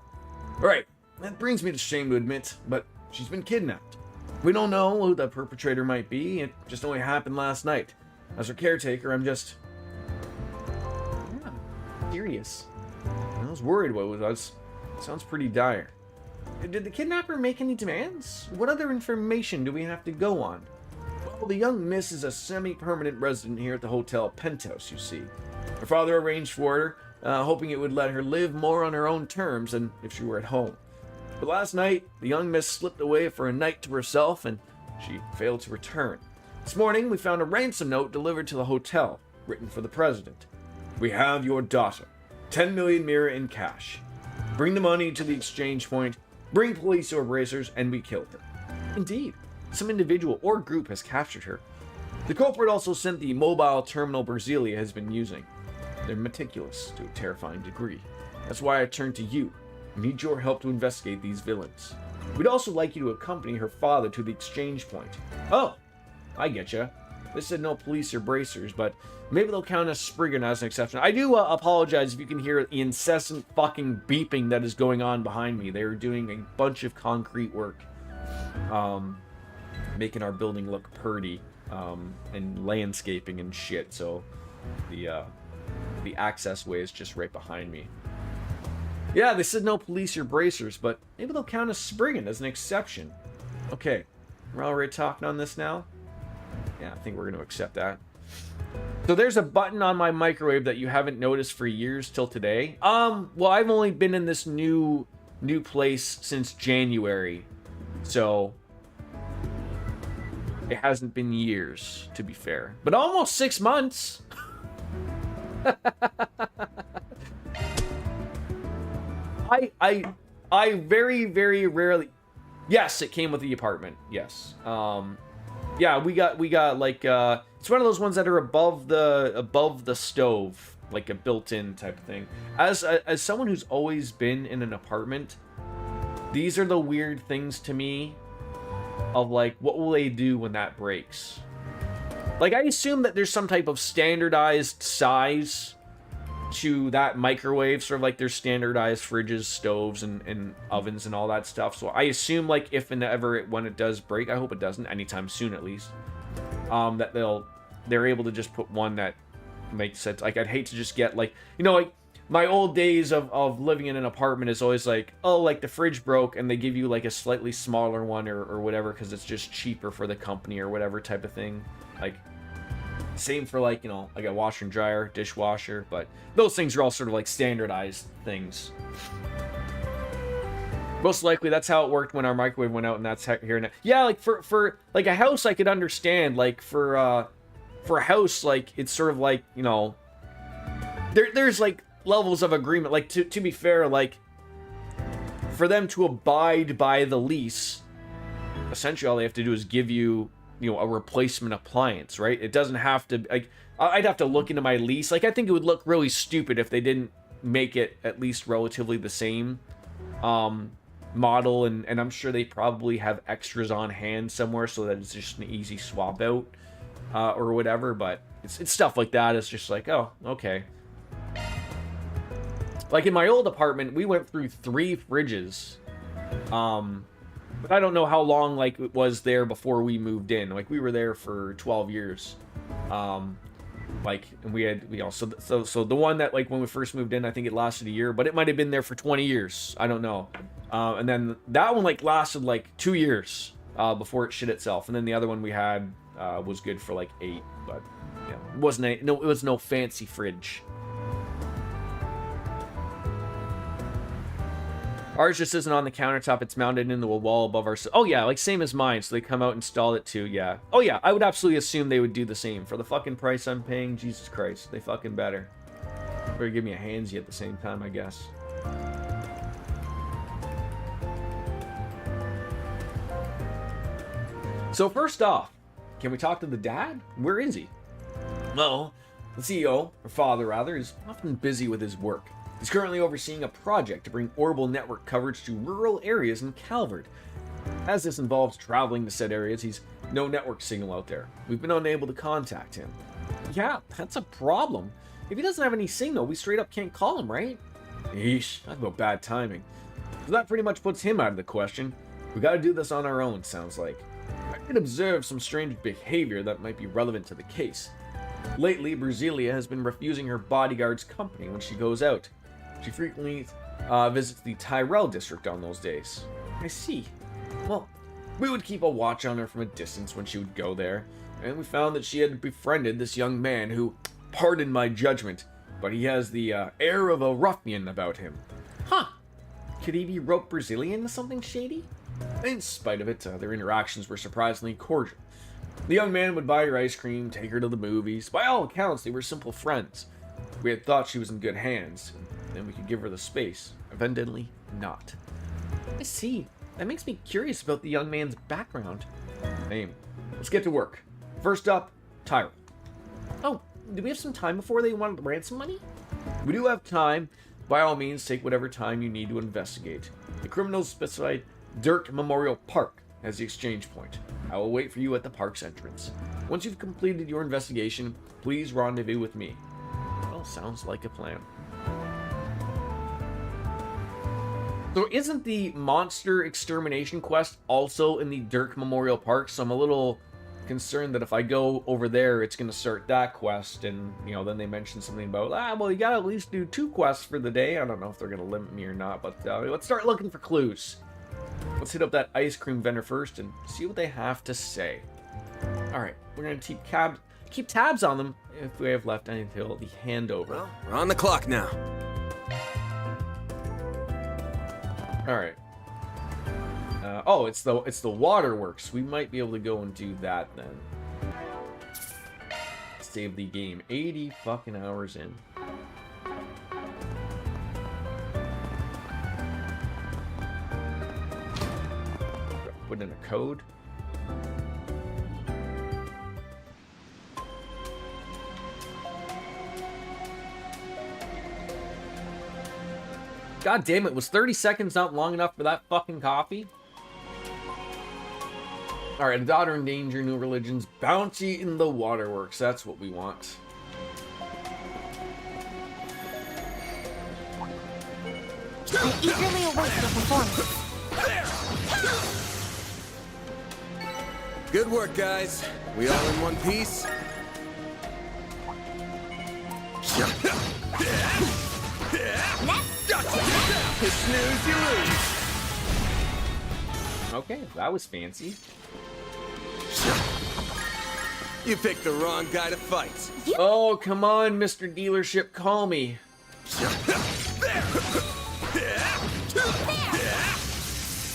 All right. That brings me to shame to admit, but she's been kidnapped. We don't know who the perpetrator might be. It just only happened last night. As her caretaker, I'm just... curious. I was worried what it was. Sounds pretty dire. Did the kidnapper make any demands? What other information do we have to go on? Well, the young miss is a semi-permanent resident here at the Hotel Penthouse, you see. Her father arranged for her, hoping it would let her live more on her own terms than if she were at home. But last night, the young miss slipped away for a night to herself, and she failed to return. This morning, we found a ransom note delivered to the hotel, written for the president. We have your daughter. 10 million mirror in cash. Bring the money to the exchange point, bring police or bracers, and we kill her. Indeed, some individual or group has captured her. The culprit also sent the mobile terminal Brasilia has been using. They're meticulous to a terrifying degree. That's why I turned to you. I need your help to investigate these villains. We'd also like you to accompany her father to the exchange point. Oh, I get ya. They said no police or bracers, but maybe they'll count us Spriggan as an exception. I do apologize if you can hear the incessant fucking beeping that is going on behind me. They're doing a bunch of concrete work, making our building look purty, and landscaping and shit. So the access way is just right behind me. Yeah, they said no police or bracers, but maybe they'll count us Spriggan as an exception. Okay, we're already talking on this now. Yeah, I think we're going to accept that. So there's a button on my microwave that you haven't noticed for years till today. Well, I've only been in this new place since January. So it hasn't been years, to be fair. But almost 6 months. I very, very rarely... Yes, it came with the apartment. Yes. Yeah, we got like it's one of those ones that are above the stove, like a built-in type of thing. As someone who's always been in an apartment, these are the weird things to me of like, what will they do when that breaks? Like, I assume that there's some type of standardized size to that microwave, sort of like there's standardized fridges, stoves, and ovens and all that stuff. So I assume, like, if and ever when it does break, I hope it doesn't anytime soon at least, that they're able to just put one that makes sense. Like, I'd hate to just get, like, you know, like my old days of living in an apartment is always like, oh, like the fridge broke and they give you like a slightly smaller one or whatever because it's just cheaper for the company or whatever type of thing. Like, same for, like, you know, like a washer and dryer, dishwasher, but those things are all sort of like standardized things. Most likely that's how it worked when our microwave went out, and that's here now. Yeah, like for like a house I could understand. Like for a house, like it's sort of like, you know, there's like levels of agreement. Like to be fair, like for them to abide by the lease, essentially all they have to do is give you, you know, a replacement appliance, right? It doesn't have to, like, I'd have to look into my lease. Like, I think it would look really stupid if they didn't make it at least relatively the same model, and I'm sure they probably have extras on hand somewhere so that it's just an easy swap out or whatever, but it's stuff like that. It's just like, oh, okay. Like in my old apartment, we went through 3 fridges, but I don't know how long, like, it was there before we moved in. Like, we were there for 12 years. Like, and we had, you know, so the one that, like, when we first moved in, I think it lasted a year, but it might have been there for 20 years. I don't know. And then that one, like, lasted, like, 2 years before it shit itself. And then the other one we had was good for, like, 8, but, yeah, it was no fancy fridge. Ours just isn't on the countertop. It's mounted into a wall above our... Oh, yeah, like same as mine. So they come out and install it too, yeah. Oh, yeah, I would absolutely assume they would do the same. For the fucking price I'm paying, Jesus Christ, they fucking better. Better give me a handsy at the same time, I guess. So first off, can we talk to the dad? Where is he? Well, the CEO, or father rather, is often busy with his work. He's currently overseeing a project to bring orbital network coverage to rural areas in Calvert. As this involves traveling to said areas, he's no network signal out there. We've been unable to contact him. Yeah, that's a problem. If he doesn't have any signal, we straight up can't call him, right? Eesh, talk about bad timing. So that pretty much puts him out of the question. We gotta do this on our own, sounds like. I did observe some strange behavior that might be relevant to the case. Lately, Brasilia has been refusing her bodyguard's company when she goes out. She frequently visits the Tyrell district on those days. I see. Well, we would keep a watch on her from a distance when she would go there, and we found that she had befriended this young man who, pardon my judgment, but he has the air of a ruffian about him. Huh. Could he be roped Brasilia into something shady? In spite of it, their interactions were surprisingly cordial. The young man would buy her ice cream, take her to the movies. By all accounts, they were simple friends. We had thought she was in good hands. Then we could give her the space. Evidently not. I see. That makes me curious about the young man's background. Name. Let's get to work. First up, Tyrell. Oh, do we have some time before they want ransom money? We do have time. By all means, take whatever time you need to investigate. The criminals specified Dirk Memorial Park as the exchange point. I will wait for you at the park's entrance. Once you've completed your investigation, please rendezvous with me. Well, sounds like a plan. So isn't the monster extermination quest also in the Dirk Memorial Park? So I'm a little concerned that if I go over there, it's going to start that quest. And, you know, then they mentioned something about, well, you got to at least do 2 quests for the day. I don't know if they're going to limit me or not, but let's start looking for clues. Let's hit up that ice cream vendor first and see what they have to say. All right, we're going to keep tabs on them if we have left until the handover. Well, we're on the clock now. All right. Oh, it's the waterworks. We might be able to go and do that then. Save the game. 80 fucking hours in. Put in a code. God damn it, was 30 seconds not long enough for that fucking coffee? Alright, a daughter in danger, new religions, bounty in the waterworks. That's what we want. I eagerly await your performance. Good work, guys. We all in one piece? You snooze, you lose. Okay, that was fancy. You picked the wrong guy to fight. Oh, come on, Mr. Dealership, call me.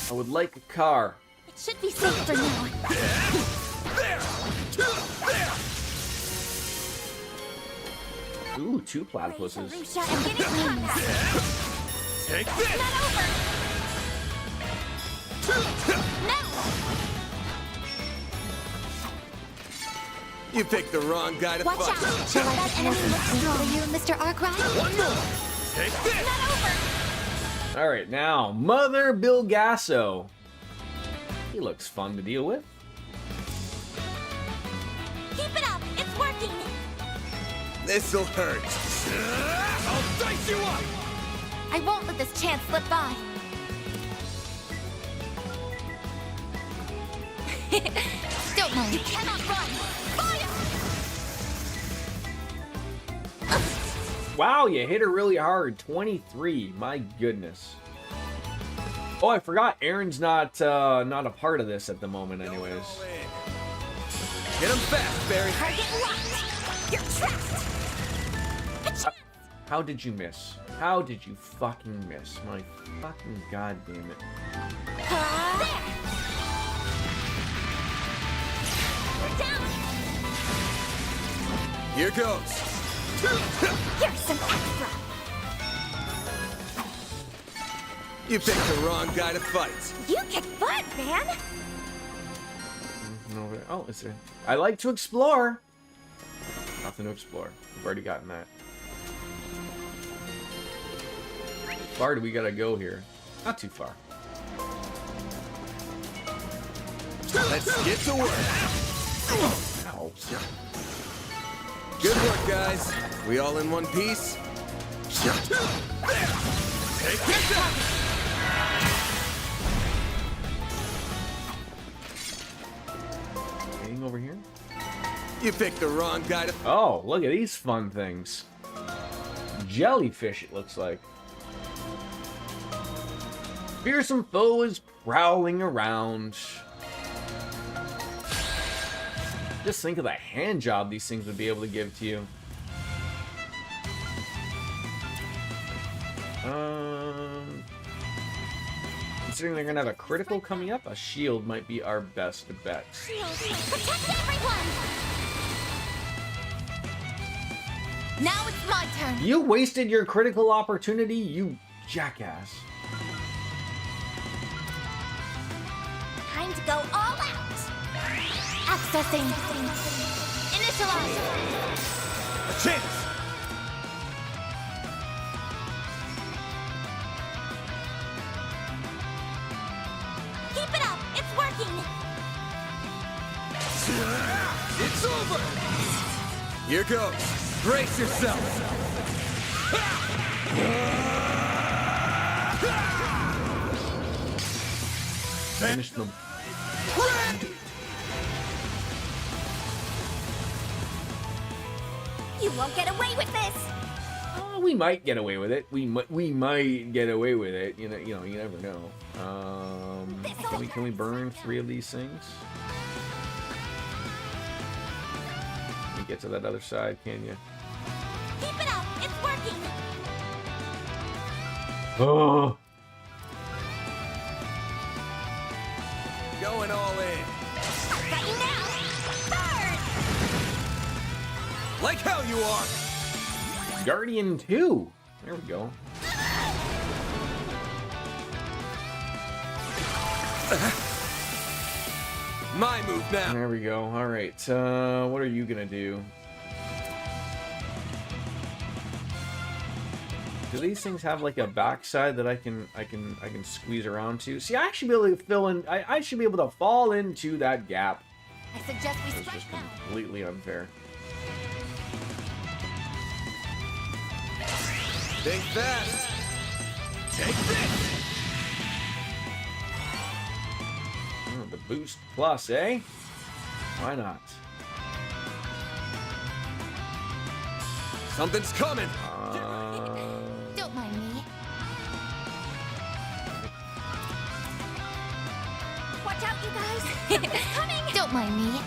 I would like a car. It should be safe for now. Ooh, 2 platypuses. Lucia, I'm getting wings. Take this! Not over. No! You picked the wrong guy to Watch fight. out! Shall I let enemy look for you, Mr. Arkwright? One more! Take this! Not over! Alright, now, Mother Bill Gasso. He looks fun to deal with. Keep it up! It's working! This'll hurt. I'll dice you up! I won't let this chance slip by. Don't mind. You cannot run! Fire! Wow, you hit her really hard. 23. My goodness. Oh, I forgot. Aaron's not a part of this at the moment, anyways. Get him fast, Barry. Target locked! You're trapped! How did you miss? How did you fucking miss? My fucking goddamn it. There! We're down! Here goes. Here's some extra! You picked the wrong guy to fight. You kick butt, man! Nothing over there. Oh, is there? I like to explore. Nothing to explore. We've already gotten that. How far do we gotta go here? Not too far. Let's get to work. Ow. Good work, guys. We all in one piece? Take this up. Anything over here? You picked the wrong guy to... Oh, look at these fun things. Jellyfish, it looks like. Fearsome foe is prowling around. Just think of the hand job these things would be able to give to you. Considering they're gonna have a critical coming up, a shield might be our best bet. Protect everyone! Now it's my turn. You wasted your critical opportunity, you jackass. Time to go all out. Accessing. Initialize. A chance! Keep it up. It's working. It's over! Here goes. Brace yourself! Finish them. You won't get away with this. Oh, we might get away with it. We might get away with it. You never know. Can we burn 3 of these things? Can you get to that other side? Can you? Keep it up. It's working. Oh. Going all in. I've got you now. Burn. Like hell you are. Guardian 2. There we go. My move now. There we go. All right. What are you gonna do? Do these things have like a backside that I can squeeze around to? See, I should be able to fill in. I should be able to fall into that gap. I suggest we It's strike just now. completely unfair. Think fast. Take this! Oh, the boost plus, eh? Why not? Something's coming. Don't mind me. Watch out, you guys. It's coming. Don't mind me.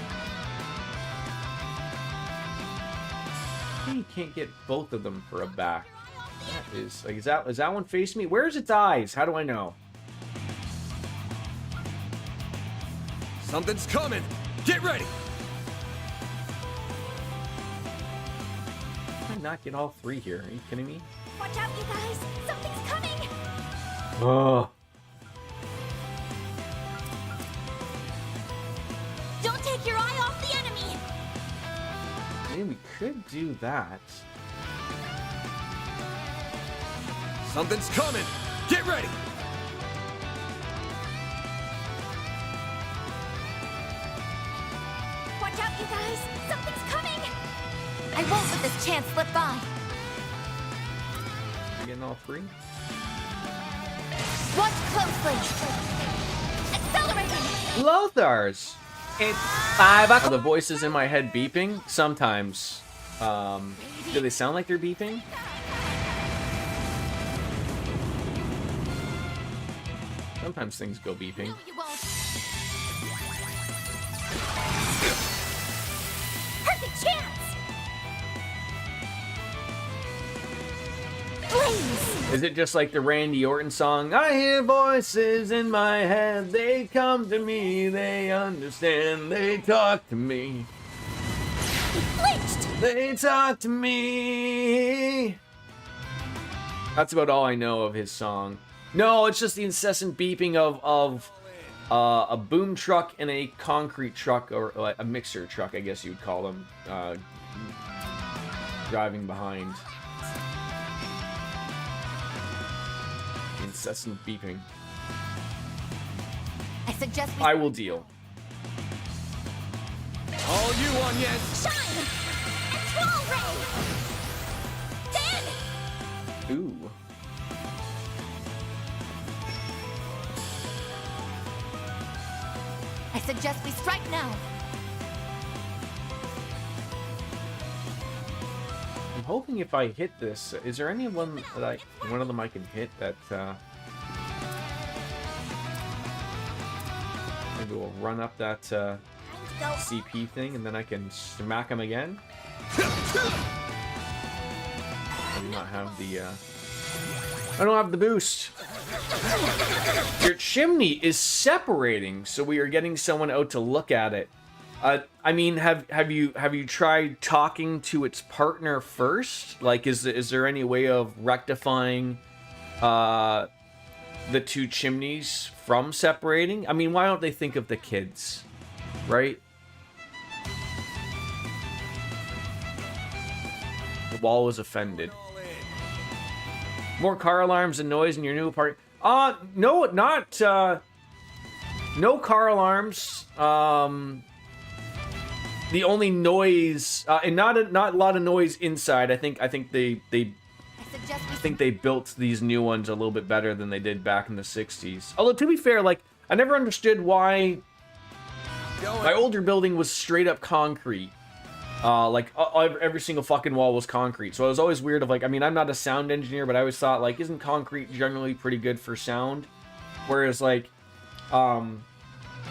You can't get both of them for a back. That is like, is that one facing me? Where's its eyes? How do I know? Something's coming. Get ready. How did I not get all 3 here? Are you kidding me? Watch out, you guys. Something's coming. Oh. Don't take your eye off the enemy. Maybe we could do that. Something's coming. Get ready. Watch out, you guys. Something's coming. I won't let this chance slip by. You getting all 3? Watch closely. Accelerating. Lothars! It's 5 o'clock. Are the voices in my head beeping? Sometimes. Do they sound like they're beeping? Sometimes things go beeping. No, you won't. Perfect chance. Blaze. Is it just like the Randy Orton song? I hear voices in my head. They come to me. They understand. They talk to me. Flinched. They talk to me. That's about all I know of his song. No, it's just the incessant beeping of a boom truck and a concrete truck, or like a mixer truck, I guess you'd call them, driving behind. Incessant beeping. I suggest we I will deal. All you onions. shine. Enthrall ray. Then. Ooh. I suggest we strike now. I'm hoping if I hit this, is there any one that one of them I can hit that, maybe we'll run up that, Time to go. CP thing, and then I can smack him again? I do not have the, I don't have the boost. Your chimney is separating, so we are getting someone out to look at it. I mean, have you tried talking to its partner first? Like, is there any way of rectifying the two chimneys from separating? I mean, why don't they think of the kids, right? The wall was offended. More car alarms and noise in your new apartment. No, not no car alarms. The only noise, and not a lot of noise inside. I think they built these new ones a little bit better than they did back in the 60s. Although, to be fair, like, I never understood why my older building was straight up concrete. Like, every single fucking wall was concrete. So I was always weird of, like, I mean, I'm not a sound engineer, but I always thought, like, isn't concrete generally pretty good for sound? Whereas, like,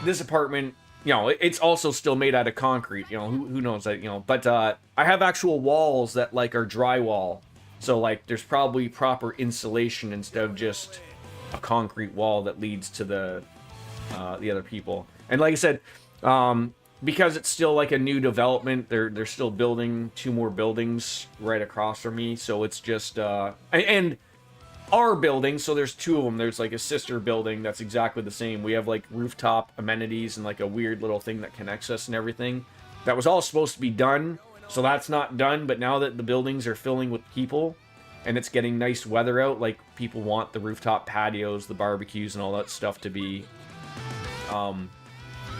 this apartment, you know, it's also still made out of concrete. You know, who knows that, you know. But I have actual walls that, like, are drywall. So, like, there's probably proper insulation instead of just a concrete wall that leads to the other people. And like I said, because it's still like a new development, they're still building 2 more buildings right across from me. So it's just and our building, so there's 2 of them. There's like a sister building that's exactly the same. We have like rooftop amenities and like a weird little thing that connects us and everything. That was all supposed to be done, so that's not done. But now that the buildings are filling with people and it's getting nice weather out, like, people want the rooftop patios, the barbecues, and all that stuff to be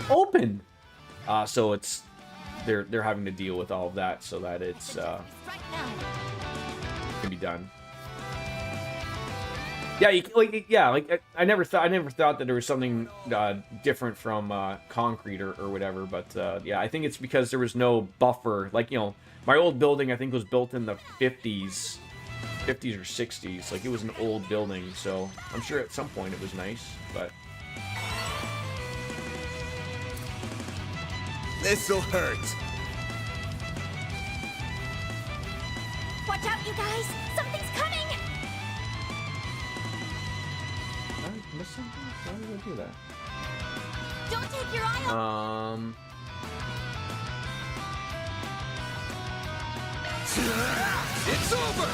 open. So it's they're having to deal with all of that so that it's can be done. Yeah, I never thought that there was something different from concrete or whatever. But yeah, I think it's because there was no buffer. Like, you know, my old building I think was built in the 50s or 60s. Like, it was an old building, so I'm sure at some point it was nice, but. This'll hurt. Watch out, you guys! Something's coming! Did I miss something? Why did I do that? Don't take your eye off. It's over.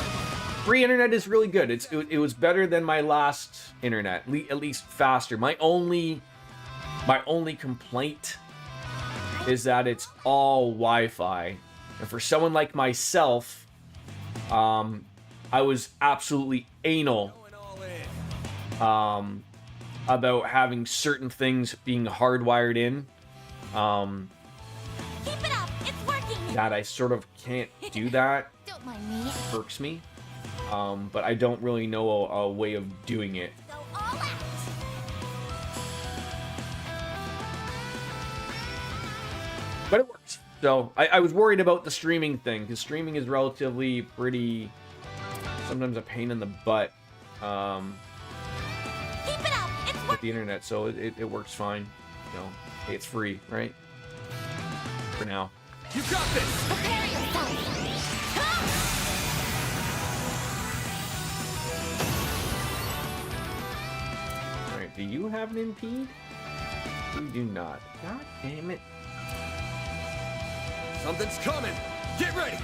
Free internet is really good. It was better than my last internet, at least faster. My only complaint is that it's all Wi-Fi, and for someone like myself, I was absolutely anal about having certain things being hardwired in. Keep it up! It's working! That I sort of can't do that. Don't mind me. It irks me. But I don't really know a way of doing it. Go all out! But it works. So I was worried about the streaming thing, because streaming is relatively pretty, sometimes a pain in the butt Keep it up! It's with the internet. So it works fine. You know, hey, it's free, right? For now. You got this. Prepare yourself! All right. Do you have an impede? You do not. God damn it. Something's coming. Get ready.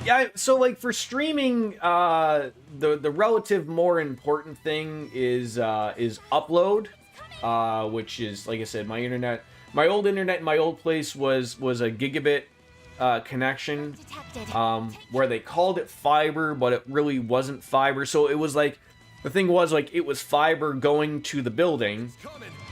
Yeah, so like for streaming, the relative more important thing is upload, which is, like I said, my old internet in my old place was a gigabit connection, where they called it fiber, but it really wasn't fiber. So it was like, the thing was, like, it was fiber going to the building,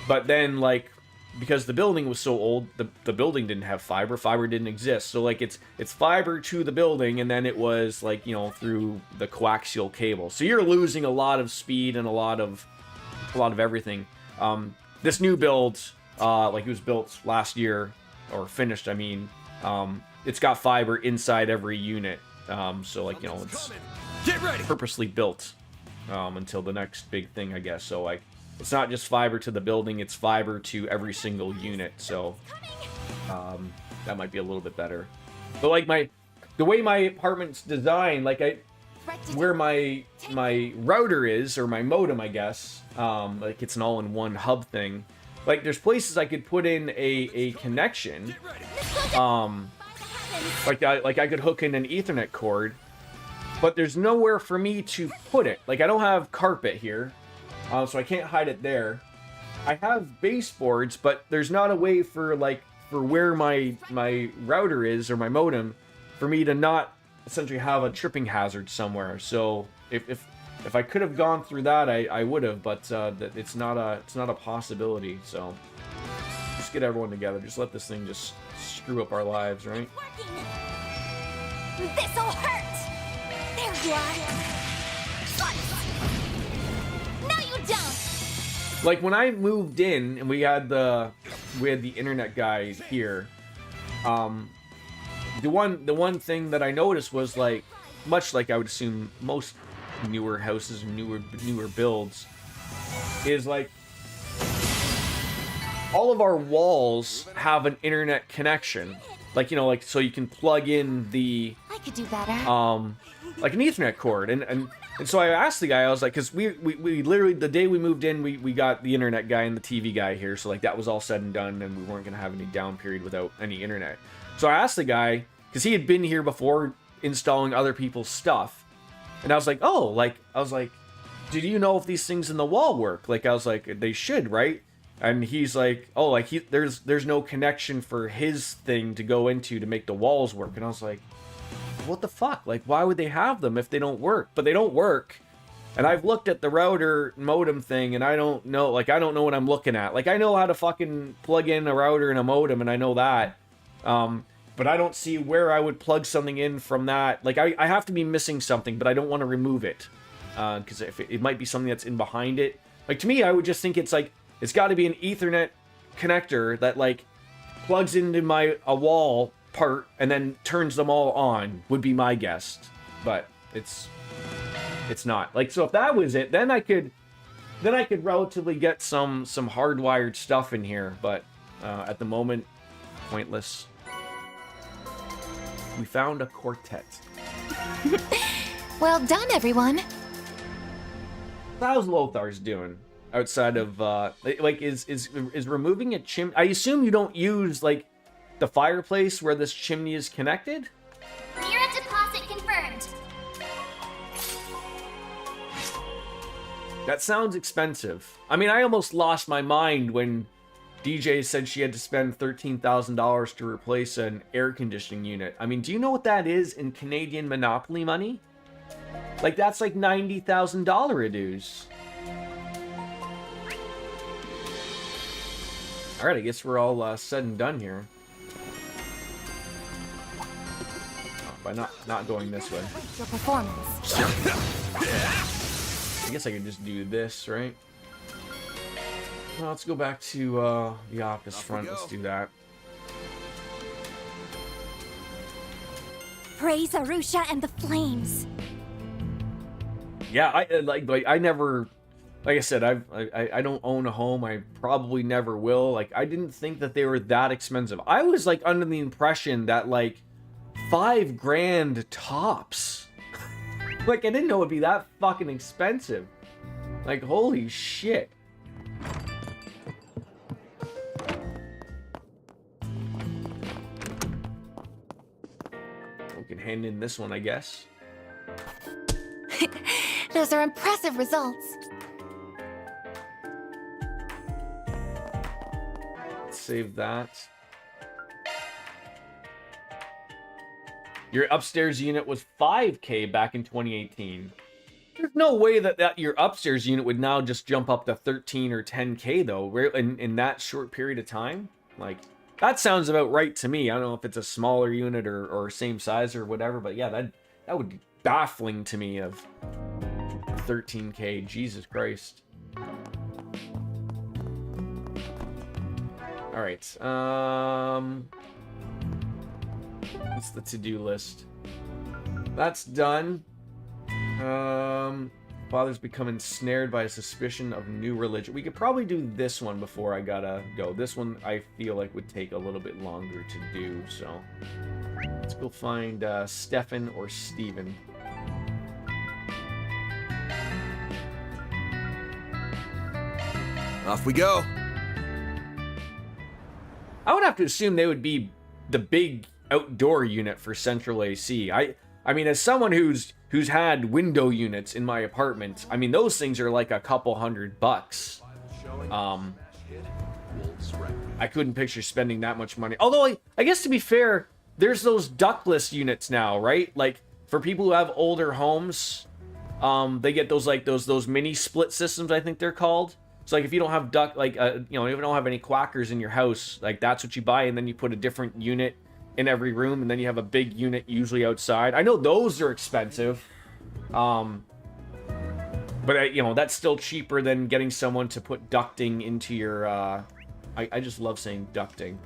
but then, like, because the building was so old, the building didn't have fiber didn't exist. So like it's fiber to the building, and then it was, like, you know, through the coaxial cable. So you're losing a lot of speed and a lot of everything. This new build, like, it was built last year, or finished, I mean, it's got fiber inside every unit. So, like, you know, it's Get ready. purposely built until the next big thing, I guess. So, like, it's not just fiber to the building, it's fiber to every single unit, so that might be a little bit better. But, like, the way my apartment's designed, like, where my router is, or my modem, I guess, like, it's an all-in-one hub thing, Like, there's places I could put in a connection. Like I could hook in an Ethernet cord, but there's nowhere for me to put it. Like, I don't have carpet here, so I can't hide it there. I have baseboards, but there's not a way for where my router is or my modem for me to not essentially have a tripping hazard somewhere. So if I could have gone through that, I would have, but it's not a possibility. So just get everyone together. Just let this thing just screw up our lives, right? This'll hurt! There you are! No, you don't! Like, when I moved in and we had the internet guy here, the one thing that I noticed was, like, much like I would assume most newer houses and newer builds, is like all of our walls have an internet connection. Like, you know, like, so you can plug in the I could do better. like an Ethernet cord, and so I asked the guy, I was like, because we literally, the day we moved in, we got the internet guy and the TV guy here, so like that was all said and done, and we weren't gonna have any down period without any internet. So I asked the guy, because he had been here before installing other people's stuff, and I was like, oh, like, I was like, do you know if these things in the wall work? Like, I was like, they should, right? And he's like, oh, like, there's no connection for his thing to go into to make the walls work. And I was like, what the fuck? Like, why would they have them if they don't work? But they don't work. And I've looked at the router modem thing, and I don't know, like, I don't know what I'm looking at. Like, I know how to fucking plug in a router and a modem, and I know that. But I don't see where I would plug something in from that. Like, I have to be missing something, but I don't want to remove it. Because if it might be something that's in behind it. Like, to me, I would just think it's like, it's got to be an Ethernet connector that, like, plugs into a wall part and then turns them all on, would be my guess. But it's not. Like, so if that was it, then I could relatively get some hardwired stuff in here. But at the moment, pointless. We found a quartet. Well done, everyone. How's Lothar's doing? Outside of like, is removing a chimney? I assume you don't use, like, the fireplace where this chimney is connected. Mira deposit confirmed. That sounds expensive. I mean, I almost lost my mind when DJ said she had to spend $13,000 to replace an air conditioning unit. I mean, do you know what that is in Canadian Monopoly money? Like, that's like $90,000 dues. Alright, I guess we're all said and done here. Oh, by not going this way. Your performance. I guess I could just do this, right? Well, let's go back to the office front. Let's do that. Praise Arusha and the flames. Yeah, I never, like I said, I don't own a home. I probably never will. Like, I didn't think that they were that expensive. I was, like, under the impression that, like, $5,000 tops. Like, I didn't know it'd be that fucking expensive. Like, holy shit. We can hand in this one, I guess. Those are impressive results. Let's save that. Your upstairs unit was $5,000 back in 2018. There's no way that your upstairs unit would now just jump up to $13,000 or $10,000 though, in that short period of time. Like, that sounds about right to me. I don't know if it's a smaller unit or same size or whatever, but yeah, that would be baffling to me of $13,000. Jesus Christ. All right. What's the to-do list? That's done. Father's become ensnared by a suspicion of new religion. We could probably do this one before I gotta go. This one I feel like would take a little bit longer to do, so let's go find Stefan or Steven. Off we go. I would have to assume they would be the big outdoor unit for central AC. I mean, as someone who's had window units in my apartment, I mean, those things are like a couple $100. I couldn't picture spending that much money. Although, I guess to be fair, there's those ductless units now, right? Like, for people who have older homes, they get those, like, those mini split systems, I think they're called. So, like, if you don't have if you don't have any quackers in your house, like, that's what you buy, and then you put a different unit in every room, and then you have a big unit usually outside. I know those are expensive. But, that's still cheaper than getting someone to put ducting into your, I just love saying ducting,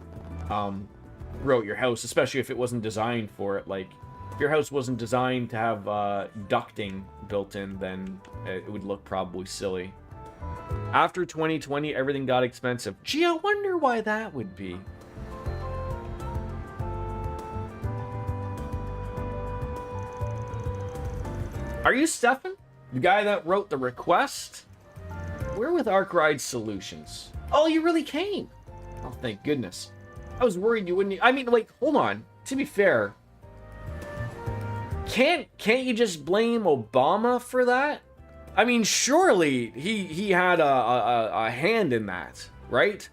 throughout your house, especially if it wasn't designed for it. Like, if your house wasn't designed to have, ducting built in, then it would look probably silly. After 2020, everything got expensive. Gee, I wonder why that would be. Are you Stefan? The guy that wrote the request? We're with Arkride Solutions. Oh, you really came? Oh, thank goodness. I was worried you wouldn't. I mean, like, hold on. To be fair, can't you just blame Obama for that? I mean, surely he had a hand in that, right?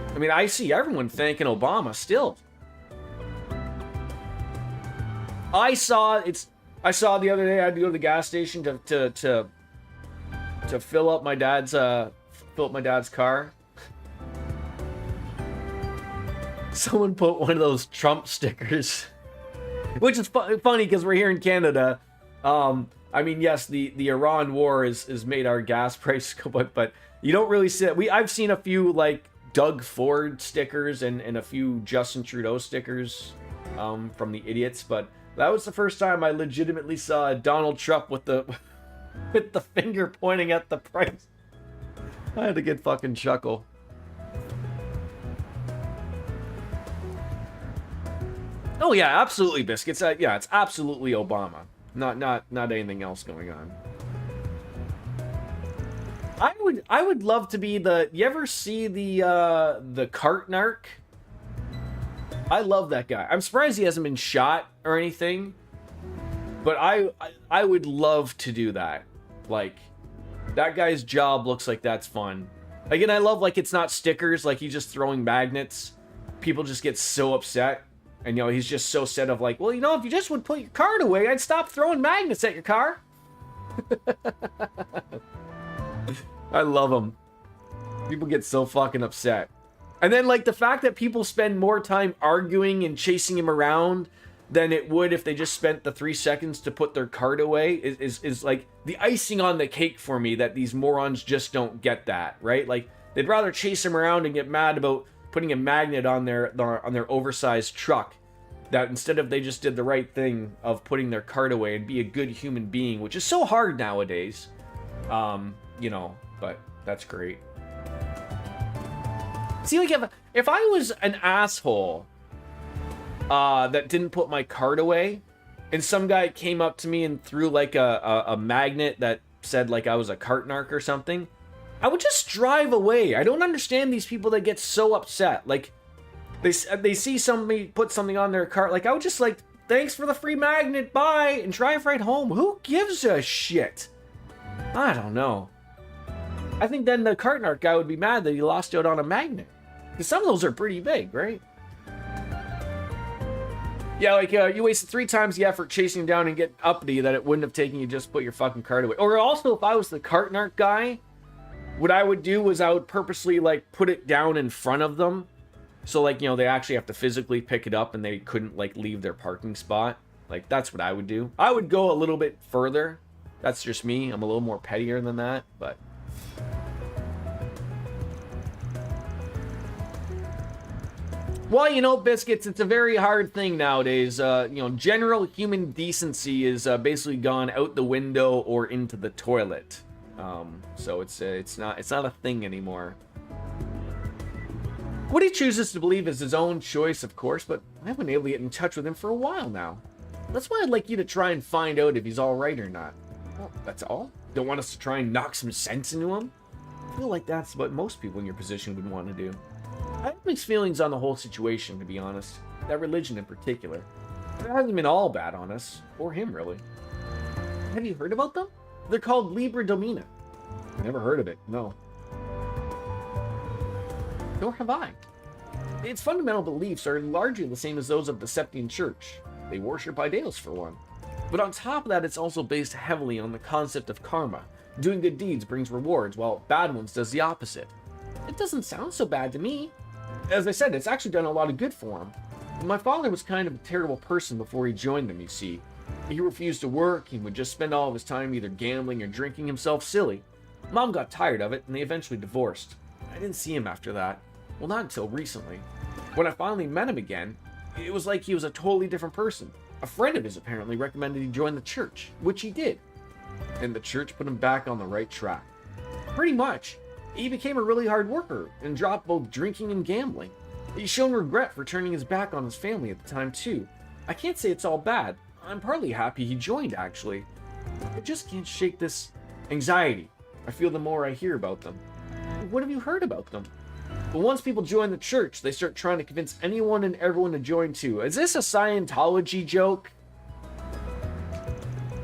I mean, I see everyone thanking Obama still. I saw the other day I had to go to the gas station to fill up my dad's car. Someone put one of those Trump stickers, which is funny because we're here in Canada. I mean, yes, the Iran war has made our gas prices go up, but you don't really see it. I've seen a few like Doug Ford stickers and a few Justin Trudeau stickers from the idiots, but that was the first time I legitimately saw Donald Trump with the finger pointing at the price. I had a good fucking chuckle. Oh yeah, absolutely, Biscuits. Yeah, it's absolutely Obama. Not anything else going on. I would love to be the. You ever see the cart narc? I love that guy. I'm surprised he hasn't been shot or anything. But I would love to do that. Like, that guy's job looks like that's fun. Again, I love, like, it's not stickers, like he's just throwing magnets. People just get so upset. And, he's just so set of like, well, if you just would put your card away, I'd stop throwing magnets at your car. I love him. People get so fucking upset. And then, like, the fact that people spend more time arguing and chasing him around than it would if they just spent the 3 seconds to put their card away is like the icing on the cake for me, that these morons just don't get that, right? Like, they'd rather chase him around and get mad about putting a magnet on their oversized truck, that instead of they just did the right thing of putting their card away and be a good human being, which is so hard nowadays. But that's great. See, like, if I was an asshole that didn't put my card away, and some guy came up to me and threw like a magnet that said like I was a cart narc or something, I would just drive away. I don't understand these people that get so upset. Like, they see somebody put something on their cart. Like, I would just like, thanks for the free magnet, bye, and drive right home. Who gives a shit? I don't know. I think then the cart narc guy would be mad that he lost out on a magnet. Because some of those are pretty big, right? Yeah, like, you wasted 3 times the effort chasing him down and getting uppity that it wouldn't have taken you just put your fucking card away. Or also, if I was the cart narc guy, what I would do was I would purposely, like, put it down in front of them. So, like, they actually have to physically pick it up and they couldn't, like, leave their parking spot. Like, that's what I would do. I would go a little bit further. That's just me. I'm a little more pettier than that, but... Well, Biscuits, it's a very hard thing nowadays. General human decency is basically gone out the window or into the toilet. So it's not a thing anymore. What he chooses to believe is his own choice, of course, but I haven't been able to get in touch with him for a while now. That's why I'd like you to try and find out if he's all right or not. Well, that's all? Don't want us to try and knock some sense into him? I feel like that's what most people in your position would want to do. I have mixed feelings on the whole situation, to be honest. That religion in particular. It hasn't been all bad on us, or him really. Have you heard about them? They're called Libra Domina. Never heard of it, no. Nor have I. Its fundamental beliefs are largely the same as those of the Septian Church. They worship Idaeus for one. But on top of that, it's also based heavily on the concept of karma. Doing good deeds brings rewards, while bad ones does the opposite. It doesn't sound so bad to me. As I said, it's actually done a lot of good for him. My father was kind of a terrible person before he joined them, you see. He refused to work, he would just spend all of his time either gambling or drinking himself silly. Mom got tired of it, and they eventually divorced. I didn't see him after that. Well, not until recently. When I finally met him again, it was like he was a totally different person. A friend of his apparently recommended he join the church, which he did. And the church put him back on the right track. Pretty much. He became a really hard worker and dropped both drinking and gambling. He's shown regret for turning his back on his family at the time too. I can't say it's all bad. I'm partly happy he joined, actually. I just can't shake this anxiety I feel the more I hear about them. What have you heard about them? But once people join the church, they start trying to convince anyone and everyone to join too. Is this a Scientology joke?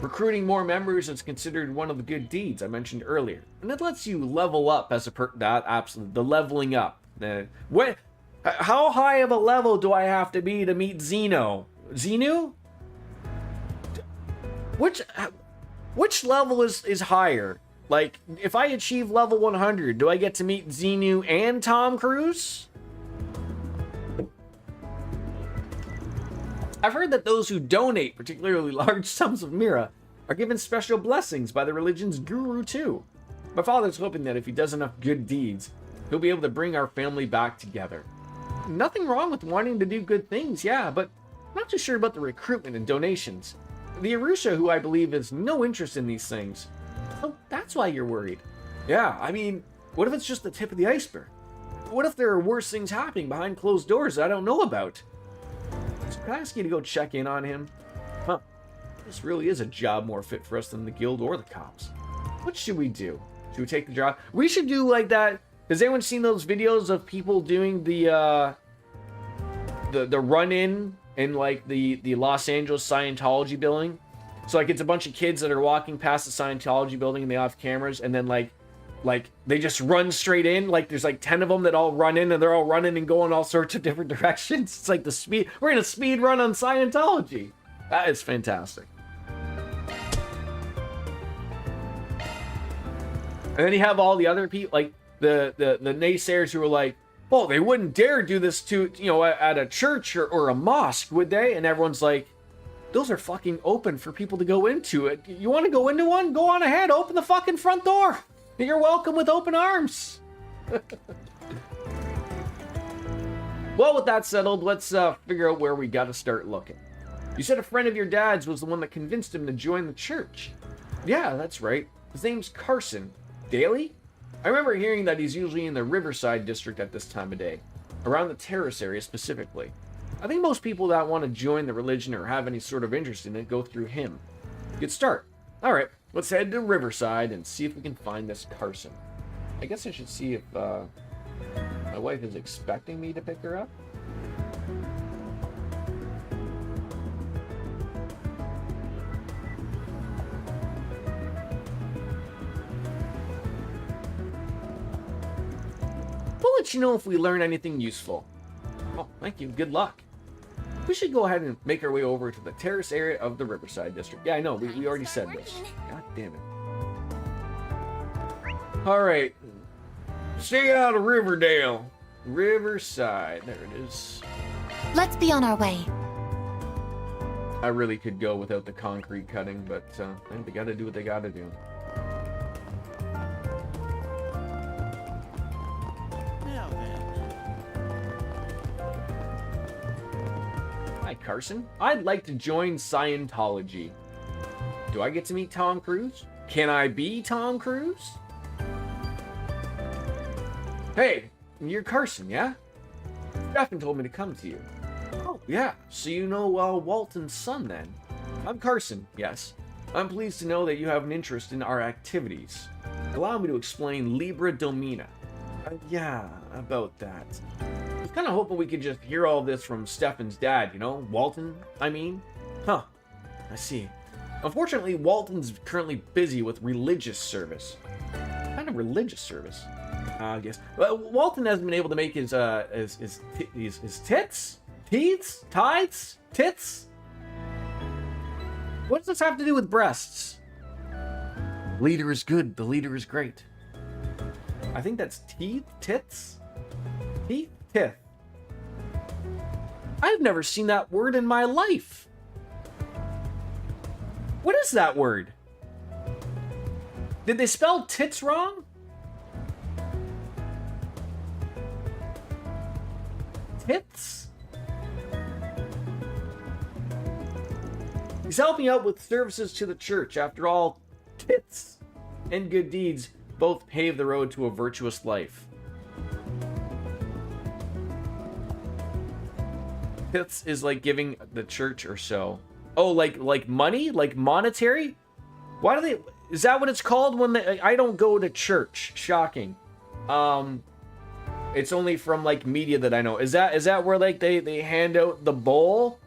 Recruiting more members is considered one of the good deeds I mentioned earlier, and it lets you level up as a the leveling up. How high of a level do I have to be to meet Zeno? Xenu? Which level is higher? Like, if I achieve level 100, do I get to meet Xenu and Tom Cruise? I've heard that those who donate particularly large sums of Mira are given special blessings by the religion's guru too. My father's hoping that if he does enough good deeds, he'll be able to bring our family back together. Nothing wrong with wanting to do good things, yeah, but I'm not too sure about the recruitment and donations. The Arusha, who I believe has no interest in these things. Oh, that's why you're worried. Yeah, I mean, what if it's just the tip of the iceberg? What if there are worse things happening behind closed doors that I don't know about? So can I ask you to go check in on him? Huh, this really is a job more fit for us than the guild or the cops. What should we do? Should we take the job? We should do like that. Has anyone seen those videos of people doing the run-in in like the Los Angeles Scientology building? So like it's a bunch of kids that are walking past the Scientology building and they have cameras, and then like they just run straight in. Like there's like 10 of them that all run in, and they're all running and going all sorts of different directions. It's like we're in a speed run on Scientology. That is fantastic. And then you have all the other people, like the naysayers who are like, well, they wouldn't dare do this to, at a church or a mosque, would they? And everyone's like, those are fucking open for people to go into it. You want to go into one? Go on ahead. Open the fucking front door. You're welcome with open arms. Well, with that settled, let's figure out where we got to start looking. You said a friend of your dad's was the one that convinced him to join the church. Yeah, that's right. His name's Carson. Daly? I remember hearing that he's usually in the Riverside district at this time of day. Around the Terrace area specifically. I think most people that want to join the religion or have any sort of interest in it go through him. Good start. Alright, let's head to Riverside and see if we can find this Carson. I guess I should see if my wife is expecting me to pick her up. We'll let you know if we learn anything useful. Oh, thank you. Good luck. We should go ahead and make our way over to the Terrace area of the Riverside district. Yeah, I know. We already said this. God damn it. Alright. Stay out of Riverdale. Riverside. There it is. Let's be on our way. I really could go without the concrete cutting, but they gotta do what they gotta do. Hi, Carson. I'd like to join Scientology. Do I get to meet Tom Cruise? Can I be Tom Cruise? Hey, you're Carson, yeah? Stefan told me to come to you. Oh, yeah. So you know Walton's son, then? I'm Carson, yes. I'm pleased to know that you have an interest in our activities. Allow me to explain Libra Domina. Yeah, about that. Kind of hoping we could just hear all this from Stefan's dad, you know? Walton, I mean. Huh. I see. Unfortunately, Walton's currently busy with religious service. What kind of religious service? I guess. Well, Walton hasn't been able to make his tits? Teeths? Tides? Tits? What does this have to do with breasts? Leader is good. The leader is great. I think that's teeth? Tits? Teeth? Tith. I've never seen that word in my life. What is that word? Did they spell tits wrong? Tits? He's helping out with services to the church. After all, tits and good deeds both pave the road to a virtuous life. Tits is like giving the church or so. Oh, like money? Like monetary? Why do they... Is that what it's called when they... I don't go to church. Shocking. It's only from like media that I know. Is that where like they hand out the bowl?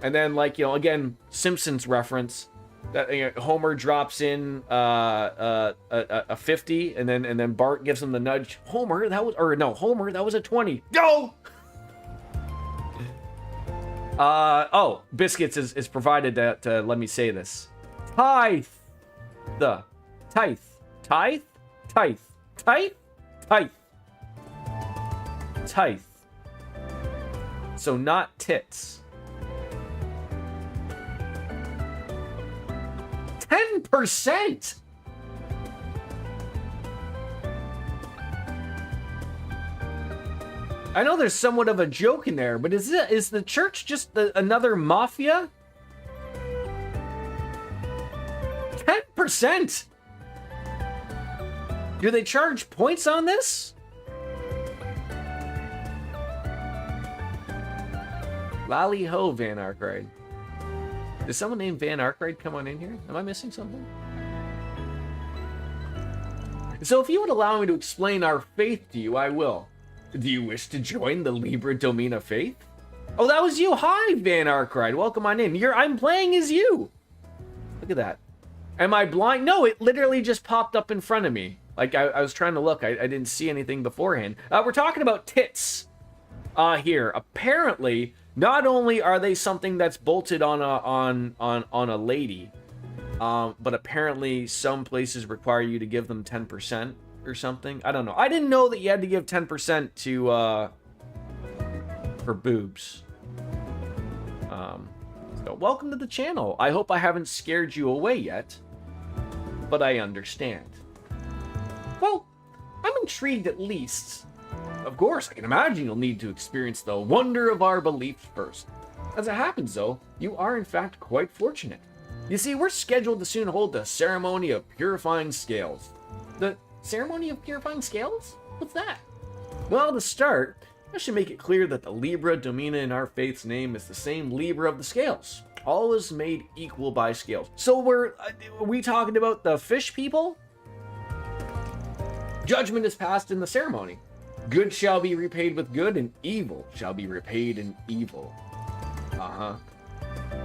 And then like, you know, again, Simpsons reference. That, you know, Homer drops in a 50 and then Bart gives him the nudge. Homer, that was a 20. Go! Oh, biscuits is provided to let me say this. Tithe. The. Tithe. Tithe? Tithe. Tithe? Tithe. Tithe. So not tits. 10%! I know there's somewhat of a joke in there, but is the church just another mafia? 10%! Do they charge points on this? Lally ho, Van Arkwright. Did someone named Van Arkwright come on in here? Am I missing something? So if you would allow me to explain our faith to you, I will. Do you wish to join the Libra Domina faith? Oh, that was you. Hi, Van Arkwright. Welcome on in. I'm playing as you. Look at that. Am I blind? No, it literally just popped up in front of me. Like, I was trying to look. I didn't see anything beforehand. We're talking about tits here. Apparently, not only are they something that's bolted on a lady, but apparently some places require you to give them 10%. Or something. I don't know. I didn't know that you had to give 10% to for boobs. So welcome to the channel. I hope I haven't scared you away yet, but I understand. Well, I'm intrigued at least. Of course, I can imagine you'll need to experience the wonder of our beliefs first. As it happens, though, you are in fact quite fortunate. You see, we're scheduled to soon hold the ceremony of purifying scales. The ceremony of purifying scales? What's that? Well, to start, I should make it clear that the Libra Domina in our faith's name is the same Libra of the scales. All is made equal by scales. So are we talking about the fish people? Judgment is passed in the ceremony. Good shall be repaid with good, and evil shall be repaid in evil.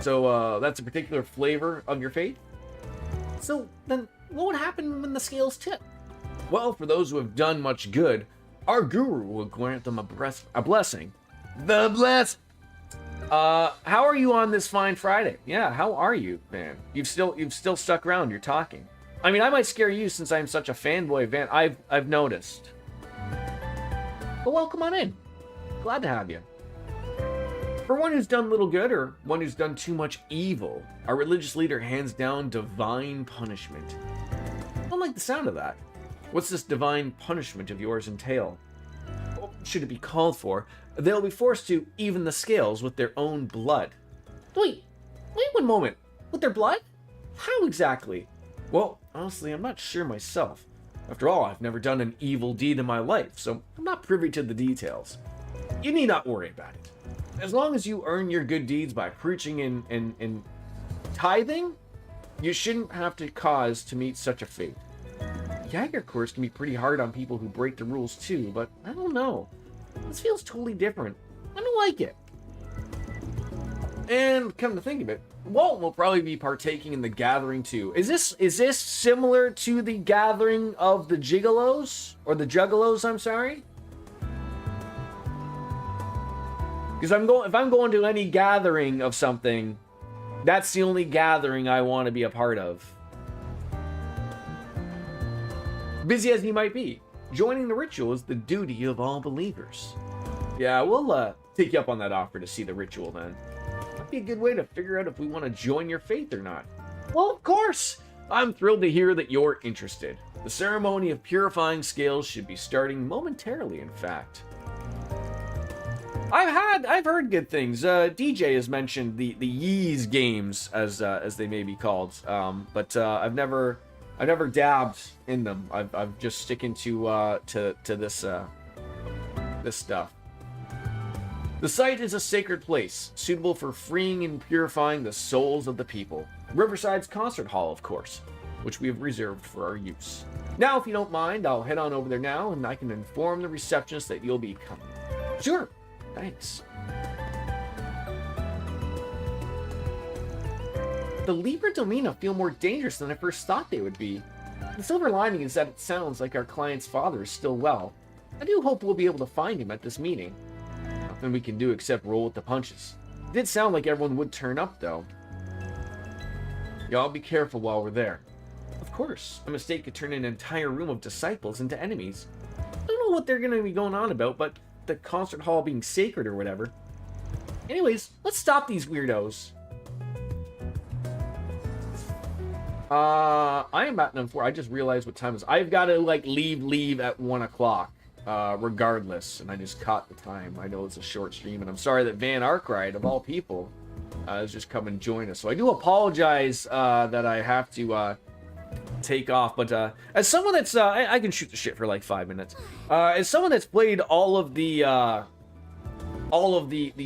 So that's a particular flavor of your faith? So then what would happen when the scales tip? Well, for those who have done much good, our guru will grant them a blessing. The bless. How are you on this fine Friday? Yeah, how are you, man? You've still stuck around. You're talking. I mean, I might scare you since I'm such a fanboy Van. I've noticed. But welcome on in. Glad to have you. For one who's done little good or one who's done too much evil, our religious leader hands down divine punishment. I don't like the sound of that. What's this divine punishment of yours entail? Well, should it be called for, they'll be forced to even the scales with their own blood. Wait 1 moment. With their blood? How exactly? Well, honestly, I'm not sure myself. After all, I've never done an evil deed in my life, so I'm not privy to the details. You need not worry about it. As long as you earn your good deeds by preaching and tithing, you shouldn't have to cause to meet such a fate. Jagger course can be pretty hard on people who break the rules too, but I don't know. This feels totally different. I don't like it. And come to think of it, Walt will probably be partaking in the gathering too. Is this similar to the gathering of the Gigolos? Or the Juggalos, I'm sorry? Because if I'm going to any gathering of something, that's the only gathering I want to be a part of. Busy as you might be, joining the ritual is the duty of all believers. Yeah, we'll take you up on that offer to see the ritual then. That'd be a good way to figure out if we want to join your faith or not. Well, of course! I'm thrilled to hear that you're interested. The ceremony of purifying scales should be starting momentarily, in fact. I've heard good things. DJ has mentioned the Yeez games as they may be called, but I've never dabbed in them. I've just sticking to this this stuff. The site is a sacred place, suitable for freeing and purifying the souls of the people. Riverside's concert hall, of course, which we have reserved for our use. Now, if you don't mind, I'll head on over there now, and I can inform the receptionist that you'll be coming. Sure. Thanks. The Libra Domina feel more dangerous than I first thought they would be. The silver lining is that it sounds like our client's father is still well. I do hope we'll be able to find him at this meeting. Nothing we can do except roll with the punches. It did sound like everyone would turn up, though. Y'all be careful while we're there. Of course, a mistake could turn an entire room of disciples into enemies. I don't know what they're going to be going on about, but the concert hall being sacred or whatever. Anyways, let's stop these weirdos. I am at number 4. I just realized what time it is. I've got to like leave at 1 o'clock, regardless. And I just caught the time. I know it's a short stream, and I'm sorry that Van Arkwright, of all people, has just come and joined us. So I do apologize that I have to take off. But as someone that's I can shoot the shit for like 5 minutes. As someone that's played all of the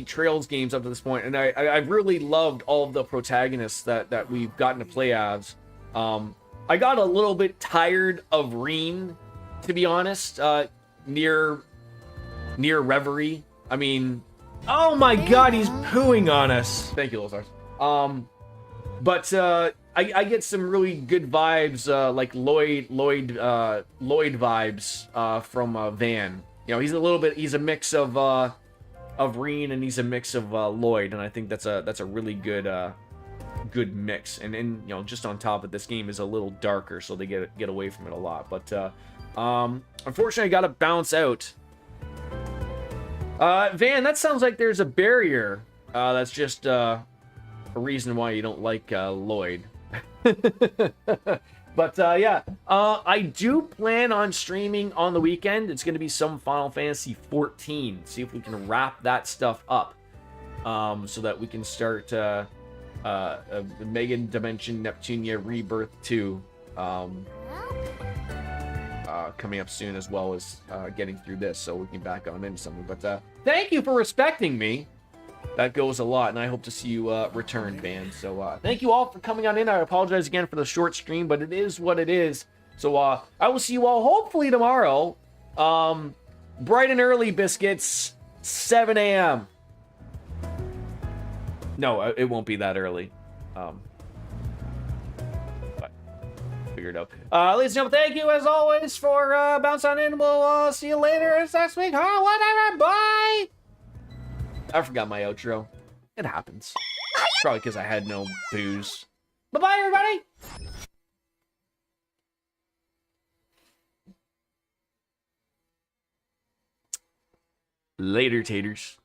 Trails games up to this point, and I've really loved all of the protagonists that we've gotten to play as. I got a little bit tired of Reen, to be honest, near Reverie. I mean, oh my god, he's pooing on us. Thank you, Lozars. But I get some really good vibes, like Lloyd vibes from Van. You know, he's a mix of Reen, and he's a mix of Lloyd, and I think that's a really good mix. And you know, just on top of this game is a little darker, so they get away from it a lot. But unfortunately, I gotta bounce out. Van, that sounds like there's a barrier. That's just a reason why you don't like Lloyd. But yeah, I do plan on streaming on the weekend. It's going to be some Final Fantasy 14. See if we can wrap that stuff up, so that we can start Mega Dimension Neptunia Rebirth 2 coming up soon, as well as getting through this, so we can back on into something. But thank you for respecting me. That goes a lot, and I hope to see you return, Van. So thank you all for coming on in. I apologize again for the short stream, but it is what it is. So I will see you all hopefully tomorrow. Bright and early, biscuits, 7 a.m. No, it won't be that early. But figured out. Ladies and gentlemen, thank you as always for bouncing on in. We'll see you later next week. Whatever, bye! I forgot my outro. It happens. Probably because I had no booze. Bye-bye, everybody! Later, taters.